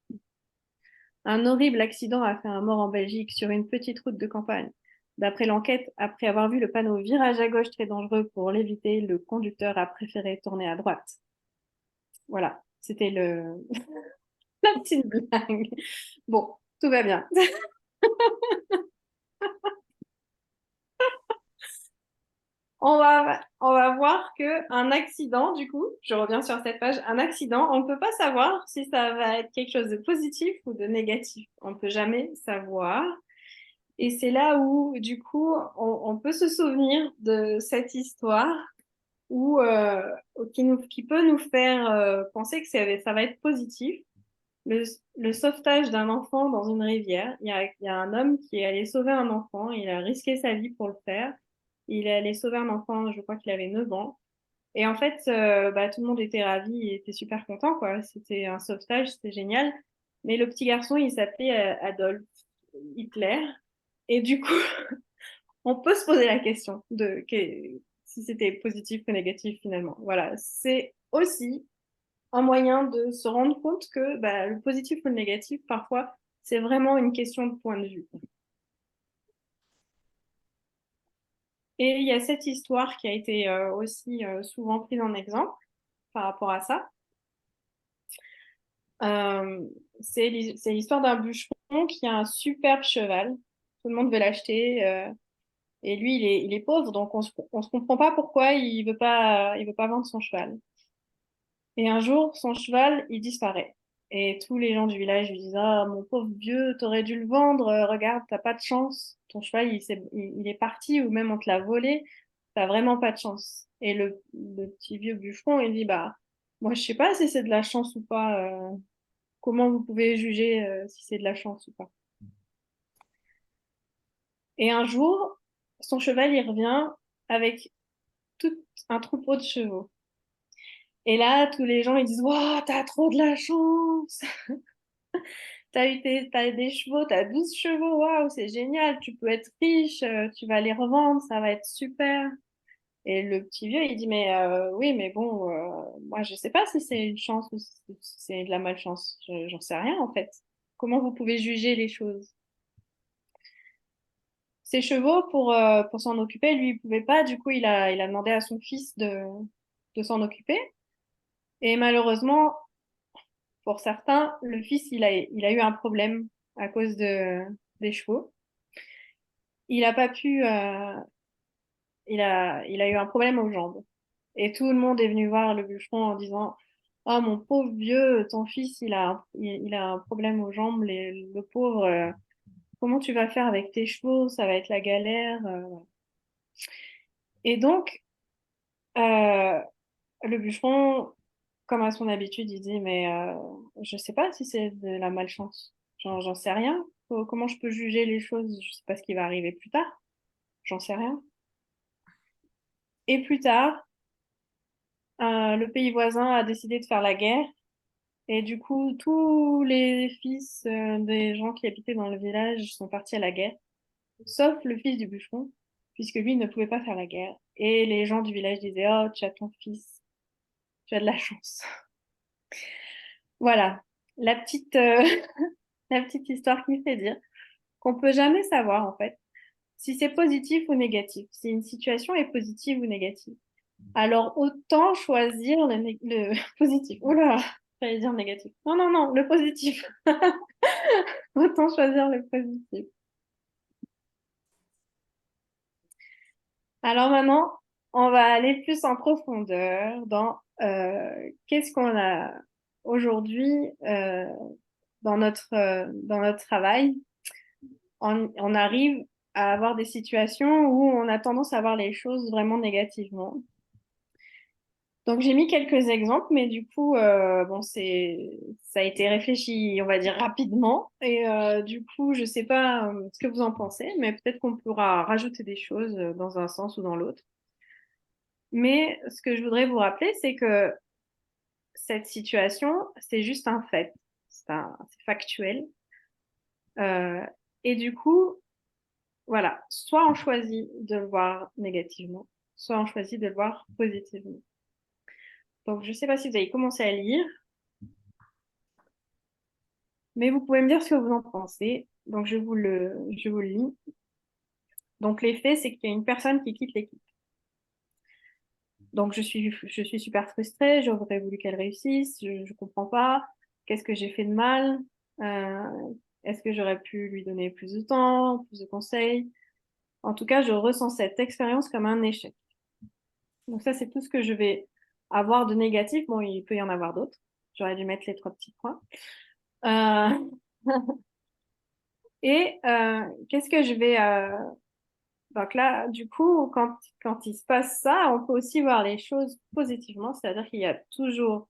Un horrible accident a fait un mort en Belgique sur une petite route de campagne. D'après l'enquête, après avoir vu le panneau virage à gauche très dangereux pour l'éviter, le conducteur a préféré tourner à droite. Voilà, c'était la petite blague. Bon, tout va bien. On va voir que un accident, du coup, je reviens sur cette page, un accident, on ne peut pas savoir si ça va être quelque chose de positif ou de négatif. On ne peut jamais savoir. Et c'est là où, du coup, on peut se souvenir de cette histoire où, qui peut nous faire penser que ça va être positif. Le, le sauvetage d'un enfant dans une rivière. Il y a un homme qui est allé sauver un enfant. Il a risqué sa vie pour le faire. Il est allé sauver un enfant, je crois qu'il avait 9 ans. Et en fait, bah, tout le monde était ravi, il était super content, quoi. C'était un sauvetage, c'était génial. Mais le petit garçon, il s'appelait Adolf Hitler. Et du coup, on peut se poser la question si c'était positif ou négatif finalement. Voilà, c'est aussi un moyen de se rendre compte que bah, le positif ou le négatif, parfois, c'est vraiment une question de point de vue. Et il y a cette histoire qui a été aussi souvent prise en exemple par rapport à ça. Euh, c'est l'histoire d'un bûcheron qui a un superbe cheval. Tout le monde veut l'acheter. Et lui, il est pauvre, donc on se comprend pas pourquoi il veut pas vendre son cheval. Et un jour, son cheval, il disparaît. Et tous les gens du village lui disent, ah, mon pauvre vieux, t'aurais dû le vendre, regarde, t'as pas de chance. Ton cheval, il est parti, ou même on te l'a volé, t'as vraiment pas de chance. Et le petit vieux bûcheron, il dit, bah, moi, je sais pas si c'est de la chance ou pas. Comment vous pouvez juger si c'est de la chance ou pas? Et un jour, son cheval, il revient avec tout un troupeau de chevaux. Et là, tous les gens, ils disent, waouh, t'as trop de la chance! T'as des chevaux, t'as 12 chevaux, waouh, c'est génial, tu peux être riche, tu vas les revendre, ça va être super. Et le petit vieux, il dit, mais oui, mais bon, moi, je sais pas si c'est une chance ou si c'est de la malchance. J'en sais rien, en fait. Comment vous pouvez juger les choses? Ses chevaux, pour s'en occuper, lui, il pouvait pas. Du coup, il a demandé à son fils de s'en occuper. Et malheureusement, pour certains, le fils, il a eu un problème à cause des chevaux. Il a pas pu, il a eu un problème aux jambes. Et tout le monde est venu voir le bûcheron en disant, oh, mon pauvre vieux, ton fils, il a un problème aux jambes, le pauvre, comment tu vas faire avec tes chevaux? Ça va être la galère. Et donc, euh, le bûcheron, comme à son habitude, il dit, mais je sais pas si c'est de la malchance. J'en sais rien. Comment je peux juger les choses? Je sais pas ce qui va arriver plus tard. J'en sais rien. Et plus tard, le pays voisin a décidé de faire la guerre. Et du coup, tous les fils des gens qui habitaient dans le village sont partis à la guerre, sauf le fils du bûcheron, puisque lui ne pouvait pas faire la guerre. Et les gens du village disaient, oh, tu as ton fils, tu as de la chance. Voilà, la petite, la petite histoire qui fait dire qu'on peut jamais savoir, en fait, si c'est positif ou négatif, si une situation est positive ou négative. Alors, autant choisir le positif. Oula, j'allais dire négatif. Non, non, non, le positif. Autant choisir le positif. Alors maintenant, on va aller plus en profondeur dans qu'est-ce qu'on a aujourd'hui dans notre travail. On arrive à avoir des situations où on a tendance à voir les choses vraiment négativement. Donc j'ai mis quelques exemples, mais du coup, bon, ça a été réfléchi, on va dire rapidement. Et du coup, je sais pas ce que vous en pensez, mais peut-être qu'on pourra rajouter des choses dans un sens ou dans l'autre. Mais ce que je voudrais vous rappeler, c'est que cette situation, c'est juste un fait, c'est factuel. Euh, et du coup, voilà, soit on choisit de le voir négativement, soit on choisit de le voir positivement. Donc, je ne sais pas si vous avez commencé à lire. Mais vous pouvez me dire ce que vous en pensez. Donc, je vous le lis. Donc, les faits, c'est qu'il y a une personne qui quitte l'équipe. Donc, je suis super frustrée. J'aurais voulu qu'elle réussisse. Je ne comprends pas. Qu'est-ce que j'ai fait de mal? Euh, Est-ce que j'aurais pu lui donner plus de temps, plus de conseils? En tout cas, je ressens cette expérience comme un échec. Donc, ça, c'est tout ce que je vais avoir de négatif. Bon, il peut y en avoir d'autres. J'aurais dû mettre les trois petits points. Euh, et qu'est-ce que je vais donc là, du coup, quand il se passe ça, on peut aussi voir les choses positivement, c'est-à-dire qu'il y a toujours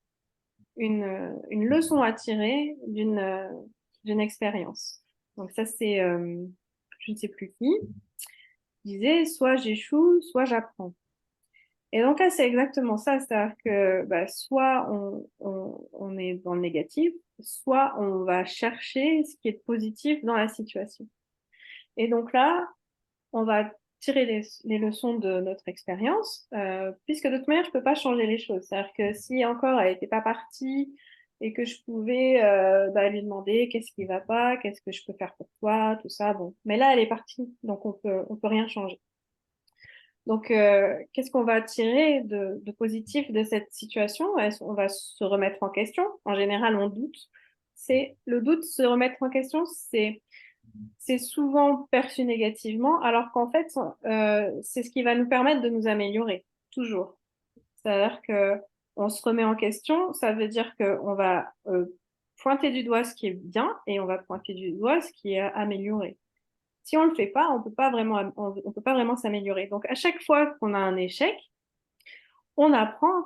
une leçon à tirer d'une expérience. Donc ça, c'est, je ne sais plus qui, disait, soit j'échoue, soit j'apprends. Et donc là, c'est exactement ça, c'est-à-dire que bah, soit on est dans le négatif, soit on va chercher ce qui est positif dans la situation. Et donc là, on va tirer les leçons de notre expérience, puisque de toute manière, je ne peux pas changer les choses. C'est-à-dire que si encore elle n'était pas partie et que je pouvais bah, lui demander qu'est-ce qui ne va pas, qu'est-ce que je peux faire pour toi, tout ça, bon. Mais là, elle est partie, donc on peut rien changer. Donc, qu'est-ce qu'on va tirer de positif de cette situation? On va se remettre en question. En général, on doute. C'est le doute, se remettre en question, c'est souvent perçu négativement, alors qu'en fait, c'est ce qui va nous permettre de nous améliorer, toujours. C'est-à-dire que on se remet en question, ça veut dire qu'on va pointer du doigt ce qui est bien et on va pointer du doigt ce qui est amélioré. Si on le fait pas, on peut pas vraiment s'améliorer. Donc, à chaque fois qu'on a un échec, on apprend.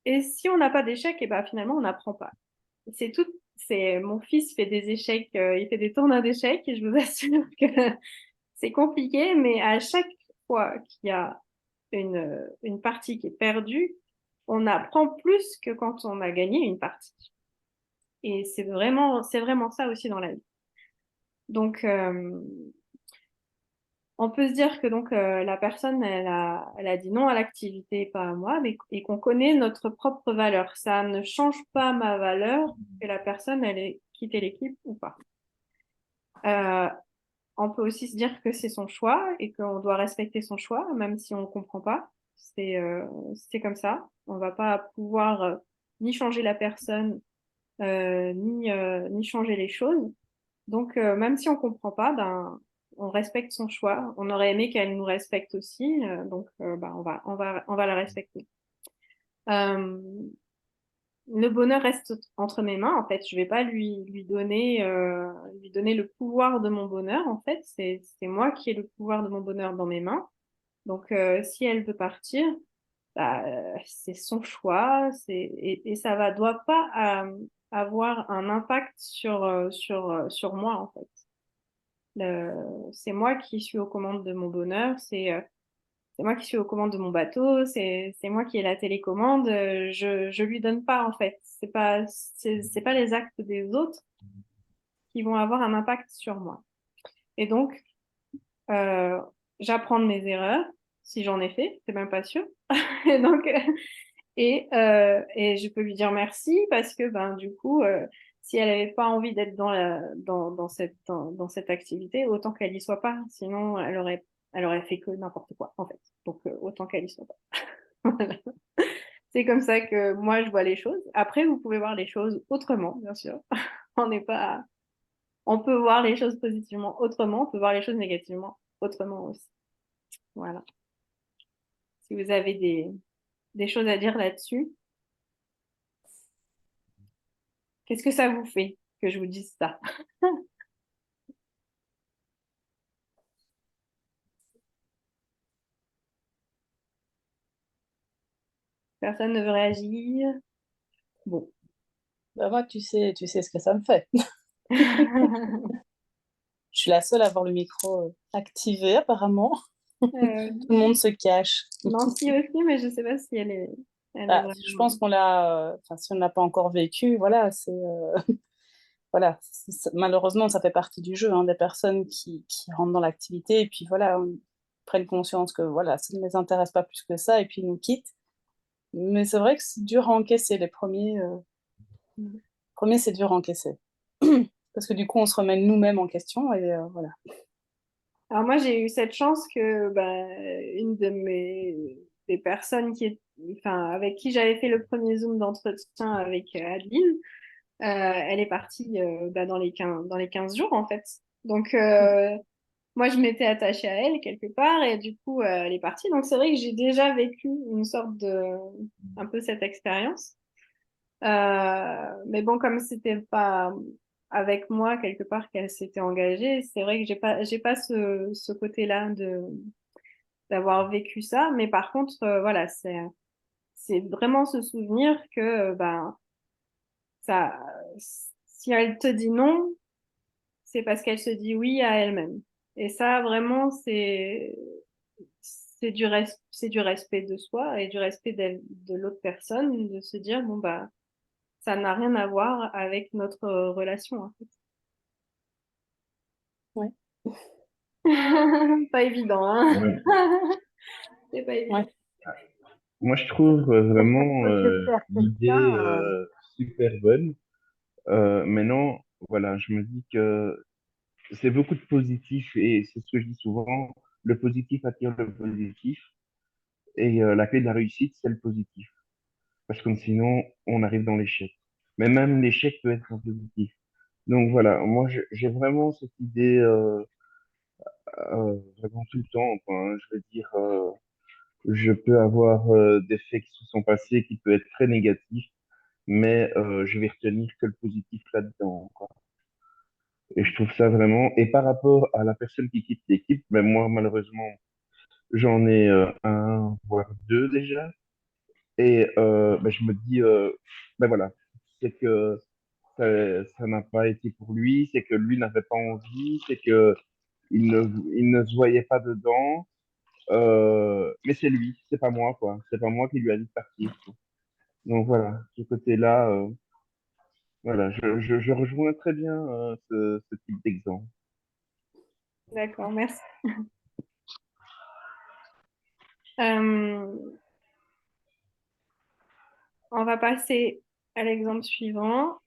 Et si on n'a pas d'échec, et ben finalement, on n'apprend pas. C'est tout. C'est mon fils fait des échecs, il fait des tournois d'échecs et je vous assure que c'est compliqué, mais à chaque fois qu'il y a une partie qui est perdue, on apprend plus que quand on a gagné une partie. Et c'est vraiment ça aussi dans la vie. Donc, on peut se dire que donc la personne, elle a dit non à l'activité, pas à moi, mais et qu'on connaît notre propre valeur. Ça ne change pas ma valeur que la personne, elle ait quitté l'équipe ou pas. Euh, on peut aussi se dire que c'est son choix et qu'on doit respecter son choix, même si on ne comprend pas. C'est comme ça. On va pas pouvoir ni changer la personne, ni changer les choses. Donc, même si on comprend pas, ben, on respecte son choix. On aurait aimé qu'elle nous respecte aussi, donc ben, on va la respecter. Euh, le bonheur reste entre mes mains, en fait. Je vais pas lui donner le pouvoir de mon bonheur, en fait. C'est moi qui ai le pouvoir de mon bonheur dans mes mains. Donc, si elle veut partir, bah, c'est son choix, et ça doit pas avoir un impact sur moi, en fait. C'est moi qui suis aux commandes de mon bonheur, c'est moi qui suis aux commandes de mon bateau, c'est moi qui ai la télécommande. Je lui donne pas en fait. C'est pas les actes des autres qui vont avoir un impact sur moi. Et donc euh, j'apprends de mes erreurs si j'en ai fait, c'est même pas sûr. Et donc et je peux lui dire merci parce que ben du coup si elle avait pas envie d'être dans cette activité, autant qu'elle y soit pas. Sinon, elle aurait fait que n'importe quoi, en fait. Donc, autant qu'elle y soit pas. Voilà. C'est comme ça que moi, je vois les choses. Après, vous pouvez voir les choses autrement, bien sûr. On n'est pas, on peut voir les choses positivement autrement, on peut voir les choses négativement autrement aussi. Voilà. Si vous avez des choses à dire là-dessus, qu'est-ce que ça vous fait que je vous dise ça? Personne ne veut réagir. Bon. Bah, moi, tu sais ce que ça me fait. Je suis la seule à avoir le micro activé, apparemment. Euh, Tout le monde se cache. Nancy aussi, mais je sais pas si elle est Bah, je vraiment. pense qu'on l'a, enfin, si on ne l'a pas encore vécu, voilà, voilà, malheureusement, ça fait partie du jeu, hein, des personnes qui rentrent dans l'activité et puis voilà, prennent conscience que voilà, ça ne les intéresse pas plus que ça et puis ils nous quittent. Mais c'est vrai que c'est dur à encaisser, les premiers, c'est dur à encaisser. parce que du coup, on se remet nous-mêmes en question et voilà. Alors moi, j'ai eu cette chance que bah, une de mes des personnes enfin, avec qui j'avais fait le premier Zoom d'entretien avec Adeline, elle est partie bah, dans les 15 jours, en fait. Donc, moi, je m'étais attachée à elle quelque part et du coup, elle est partie. Donc, c'est vrai que j'ai déjà vécu une sorte un peu cette expérience. Mais bon, comme c'était pas avec moi quelque part qu'elle s'était engagée, c'est vrai que j'ai pas ce côté-là d'avoir vécu ça. Mais par contre, voilà, c'est vraiment se souvenir que, ben, ça, si elle te dit non, c'est parce qu'elle se dit oui à elle-même. Et ça, vraiment, c'est du respect de soi et du respect de l'autre personne, de se dire, bon, bah, ça n'a rien à voir avec notre relation, en Ouais, fait. Pas évident, hein? Ouais. C'est pas évident. ouais, Moi, je trouve vraiment côté faire quelqu'un, l'idée super bonne. Maintenant, voilà, je me dis que c'est beaucoup de positif et c'est ce que je dis souvent, le positif attire le positif et la clé de la réussite, c'est le positif. Parce que sinon, on arrive dans l'échec. Mais même l'échec peut être un positif. Donc voilà, moi, j'ai vraiment cette idée vraiment tout le temps, quoi, hein. Je veux dire, je peux avoir des faits qui se sont passés qui peuvent être très négatifs, mais je vais retenir que le positif là-dedans, quoi. Et je trouve ça vraiment. Et par rapport à la personne qui quitte l'équipe, ben moi, malheureusement, j'en ai un, voire deux déjà. Et ben, je me dis, ben voilà, c'est que ça n'a pas été pour lui, c'est que lui n'avait pas envie, c'est que il ne se voyait pas dedans. Mais c'est lui, c'est pas moi, quoi. C'est pas moi qui lui a dit de partir, quoi. Donc voilà, ce côté-là, voilà, je rejoins très bien ce type d'exemple. D'accord, merci. Euh, on va passer à l'exemple suivant,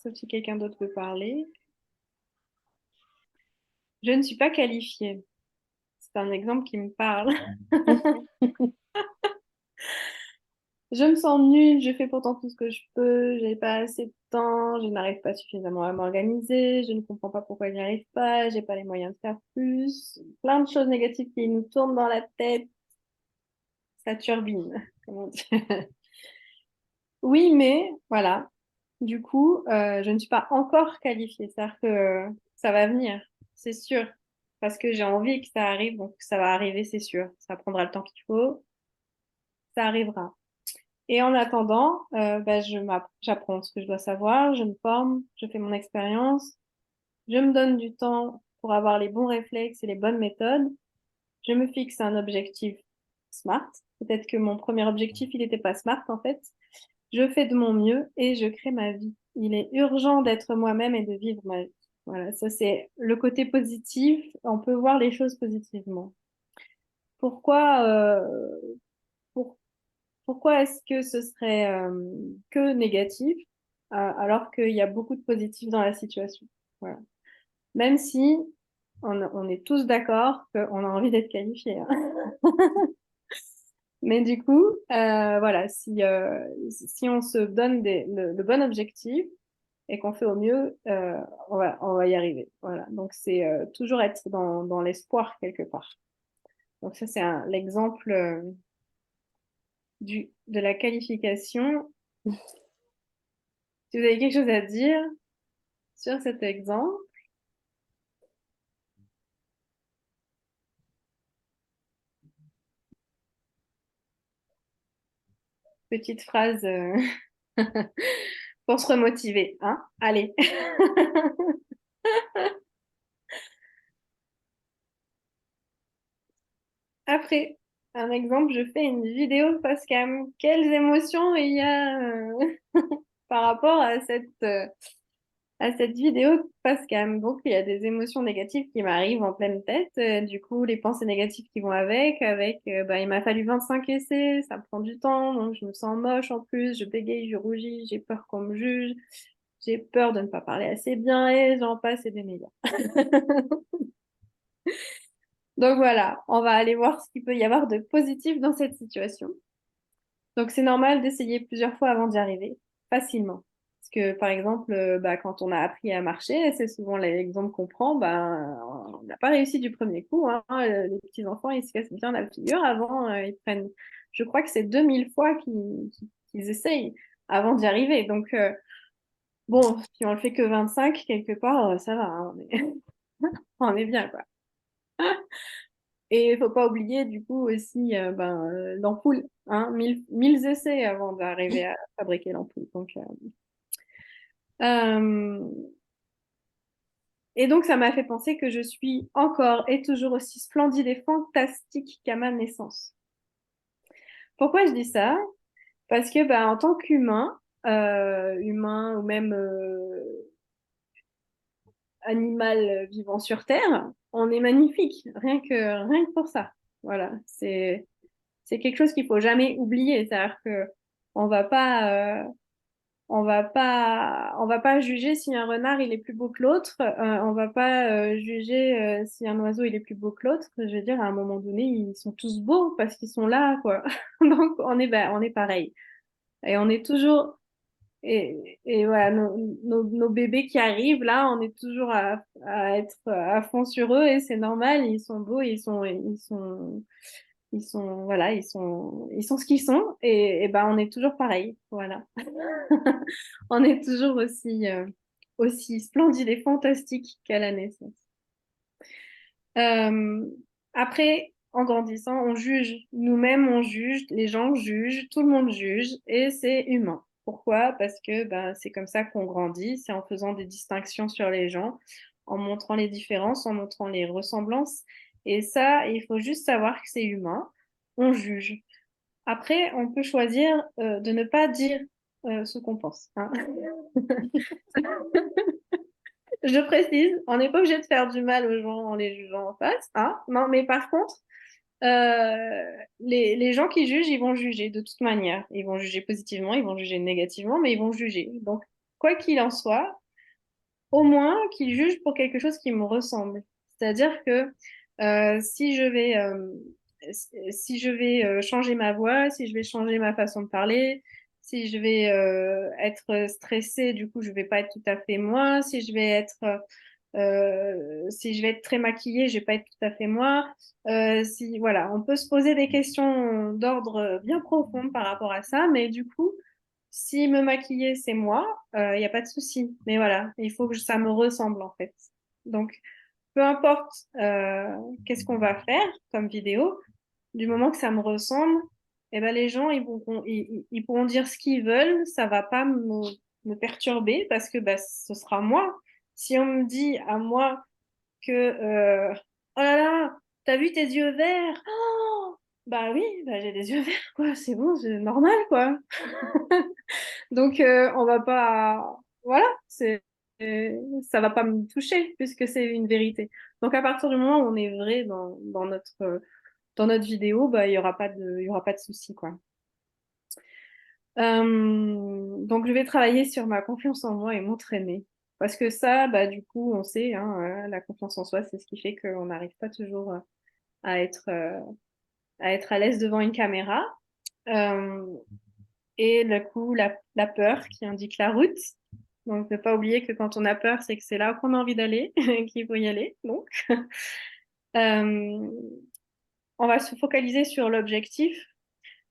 sauf si quelqu'un d'autre veut parler. Je ne suis pas qualifiée. C'est un exemple qui me parle. Je me sens nulle, je fais pourtant tout ce que je peux, j'ai pas assez de temps, je n'arrive pas suffisamment à m'organiser, je ne comprends pas pourquoi je n'y arrive pas, j'ai pas les moyens de faire plus. Plein de choses négatives qui nous tournent dans la tête, ça turbine, comme on dit. Oui, mais voilà. Du coup, je ne suis pas encore qualifiée. C'est-à-dire que ça va venir, c'est sûr. Parce que j'ai envie que ça arrive, donc ça va arriver, c'est sûr. Ça prendra le temps qu'il faut, ça arrivera. Et en attendant, bah, j'apprends ce que je dois savoir, je me forme, je fais mon expérience, je me donne du temps pour avoir les bons réflexes et les bonnes méthodes. Je me fixe un objectif SMART. Peut-être que mon premier objectif, il n'était pas SMART en fait. Je fais de mon mieux et je crée ma vie. Il est urgent d'être moi-même et de vivre ma vie. Voilà, ça c'est le côté positif. On peut voir les choses positivement. Pourquoi, pour- pourquoi est-ce que ce serait que négatif alors qu'il y a beaucoup de positifs dans la situation? Voilà. Même si on est tous d'accord qu'on a envie d'être qualifié, hein. Mais du coup, voilà, si on se donne le bon objectif et qu'on fait au mieux, on va y arriver. Voilà. Donc, c'est toujours être dans l'espoir quelque part. Donc, ça, c'est l'exemple de la qualification. Si vous avez quelque chose à dire sur cet exemple, petite phrase pour se remotiver, hein? Allez. Après, un exemple, je fais une vidéo face cam. Quelles émotions il y a par rapport à cette vidéo face cam. Donc, il y a des émotions négatives qui m'arrivent en pleine tête. Du coup, les pensées négatives qui vont avec, bah, il m'a fallu 25 essais, ça prend du temps, donc je me sens moche en plus, je bégaye, je rougis, j'ai peur qu'on me juge, j'ai peur de ne pas parler assez bien et j'en passe et des meilleurs. Donc voilà, on va aller voir ce qu'il peut y avoir de positif dans cette situation. Donc c'est normal d'essayer plusieurs fois avant d'y arriver, facilement. Parce que par exemple, quand on a appris à marcher, c'est souvent l'exemple qu'on prend, on n'a pas réussi du premier coup, hein. Les petits enfants, ils se cassent bien la figure avant, ils prennent, je crois que c'est 2000 fois qu'ils essayent avant d'y arriver. Donc bon, si on le fait que 25, quelque part, ça va, hein, on est bien, quoi. Et il faut pas oublier du coup aussi l'ampoule, hein, 1000 essais avant d'arriver à fabriquer l'ampoule. Euh, et donc ça m'a fait penser que je suis encore et toujours aussi splendide et fantastique qu'à ma naissance. Pourquoi je dis ça? Parce que en tant qu'humain, humain ou même animal vivant sur Terre, on est magnifique, rien que pour ça. Voilà, c'est quelque chose qu'il faut jamais oublier. C'est-à-dire que on va pas, on va pas juger si un renard il est plus beau que l'autre. On va pas juger si un oiseau il est plus beau que l'autre. Je veux dire, à un moment donné, ils sont tous beaux parce qu'ils sont là, quoi. Donc on est pareil. Et on est toujours et voilà, nos bébés qui arrivent là, on est toujours à être à fond sur eux et c'est normal, ils sont beaux, voilà, ils sont ce qu'ils sont et on est toujours pareil, voilà. On est toujours aussi splendide et fantastique qu'à la naissance. Euh, Après, en grandissant, on juge. Nous-mêmes, on juge, les gens jugent, tout le monde juge, et c'est humain. Pourquoi? Parce que c'est comme ça qu'on grandit, c'est en faisant des distinctions sur les gens, en montrant les différences, en montrant les ressemblances. Et ça, il faut juste savoir que c'est humain. On juge. Après, on peut choisir de ne pas dire ce qu'on pense, hein. Je précise, on n'est pas obligé de faire du mal aux gens en les jugeant en face, hein. Non, mais par contre, les gens qui jugent, ils vont juger de toute manière. Ils vont juger positivement, ils vont juger négativement, mais ils vont juger. Donc, quoi qu'il en soit, au moins qu'ils jugent pour quelque chose qui me ressemble. C'est-à-dire que si je vais, si je vais changer ma voix, si je vais changer ma façon de parler, si je vais être stressée, du coup, je vais pas être tout à fait moi. Si je vais être très maquillée, je vais pas être tout à fait moi. Si, voilà, on peut se poser des questions d'ordre bien profond par rapport à ça, mais du coup, si me maquiller, c'est moi, il n'y a pas de souci. Mais voilà, il faut que ça me ressemble en fait. Donc, peu importe qu'est-ce qu'on va faire comme vidéo, du moment que ça me ressemble, les gens ils pourront dire ce qu'ils veulent, ça va pas me perturber parce que ce sera moi. Si on me dit à moi que oh là là, t'as vu tes yeux verts? Oh, bah oui, j'ai des yeux verts, quoi, c'est bon, c'est normal, quoi. Donc, on va pas. Voilà, ça va pas me toucher puisque c'est une vérité. Donc, à partir du moment où on est vrai dans notre vidéo, il y aura pas de souci, quoi. Donc, je vais travailler sur ma confiance en moi et m'entraîner. Parce que ça, du coup, on sait, hein, la confiance en soi, c'est ce qui fait qu'on n'arrive pas toujours à être, euh, à être à l'aise devant une caméra. Euh, et du coup, la peur qui indique la route. Donc, ne pas oublier que quand on a peur, c'est que c'est là qu'on a envie d'aller, qu'il faut y aller. Donc, euh, on va se focaliser sur l'objectif,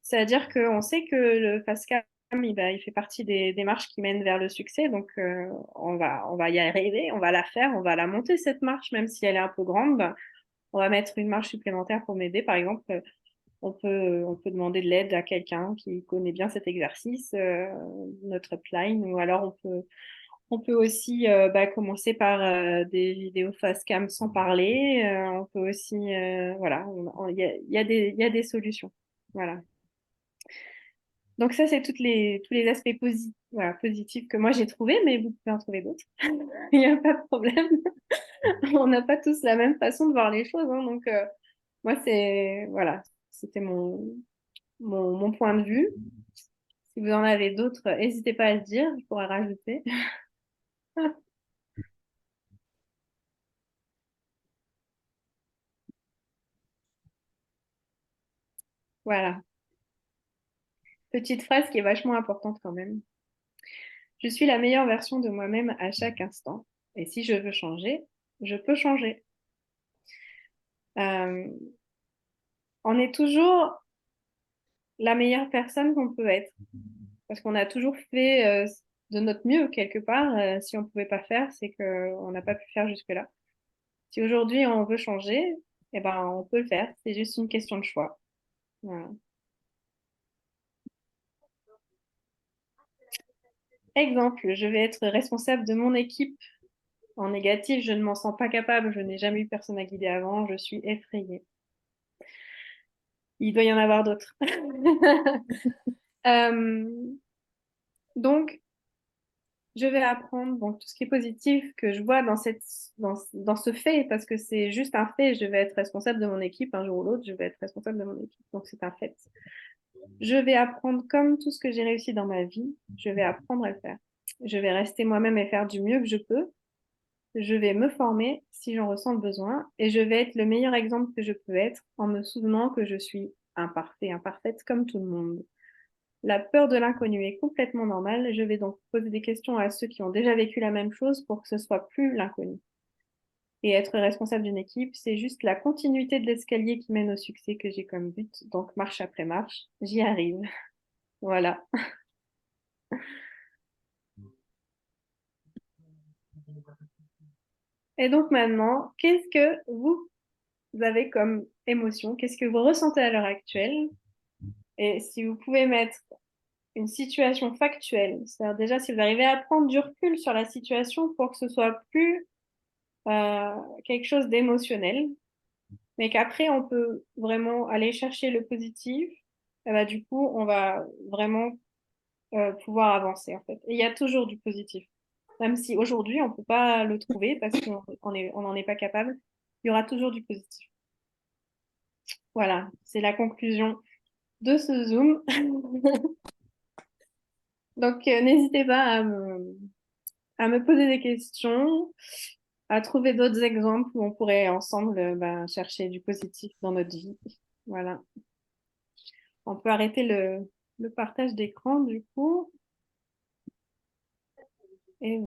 c'est-à-dire qu'on sait que le facecam, il fait partie des démarches qui mènent vers le succès. Donc, on va y arriver, on va la faire, on va la monter cette marche, même si elle est un peu grande. On va mettre une marche supplémentaire pour m'aider. Par exemple, on peut demander de l'aide à quelqu'un qui connaît bien cet exercice, notre upline, ou alors on peut aussi commencer par des vidéos face cam sans parler. On peut aussi, voilà, il y a des solutions. Voilà. Donc ça, c'est tous les aspects voilà, positifs que moi j'ai trouvés, mais vous pouvez en trouver d'autres. Il n'y a pas de problème. On n'a pas tous la même façon de voir les choses, hein. Donc moi, voilà, c'était mon point de vue. Si vous en avez d'autres, n'hésitez pas à le dire, je pourrais rajouter. Voilà. Petite phrase qui est vachement importante quand même. Je suis la meilleure version de moi-même à chaque instant. Et si je veux changer, je peux changer. Euh, on est toujours la meilleure personne qu'on peut être. Parce qu'on a toujours fait de notre mieux quelque part. Si on ne pouvait pas faire, c'est qu'on n'a pas pu faire jusque-là. Si aujourd'hui on veut changer, eh ben, on peut le faire. C'est juste une question de choix. Voilà. Exemple, je vais être responsable de mon équipe. En négatif, je ne m'en sens pas capable. Je n'ai jamais eu personne à guider avant. Je suis effrayée. Il doit y en avoir d'autres. Euh, donc, je vais apprendre donc, tout ce qui est positif que je vois dans ce fait, parce que c'est juste un fait. Je vais être responsable de mon équipe un jour ou l'autre. Je vais être responsable de mon équipe. Donc, c'est un fait. Je vais apprendre comme tout ce que j'ai réussi dans ma vie. Je vais apprendre à le faire. Je vais rester moi-même et faire du mieux que je peux. Je vais me former si j'en ressens le besoin et je vais être le meilleur exemple que je peux être en me souvenant que je suis imparfait, imparfaite comme tout le monde. La peur de l'inconnu est complètement normale. Je vais donc poser des questions à ceux qui ont déjà vécu la même chose pour que ce soit plus l'inconnu. Et être responsable d'une équipe, c'est juste la continuité de l'escalier qui mène au succès que j'ai comme but. Donc, marche après marche, j'y arrive. Voilà. Et donc maintenant, qu'est-ce que vous avez comme émotion? Qu'est-ce que vous ressentez à l'heure actuelle? Et si vous pouvez mettre une situation factuelle, c'est-à-dire déjà si vous arrivez à prendre du recul sur la situation pour que ce soit plus quelque chose d'émotionnel, mais qu'après on peut vraiment aller chercher le positif, et bah, du coup on va vraiment pouvoir avancer en fait. Et il y a toujours du positif. Même si aujourd'hui on ne peut pas le trouver parce on n'en est pas capable, il y aura toujours du positif. Voilà, c'est la conclusion de ce Zoom. Donc, n'hésitez pas à me poser des questions, à trouver d'autres exemples où on pourrait ensemble bah, chercher du positif dans notre vie. Voilà. On peut arrêter le partage d'écran du coup. Et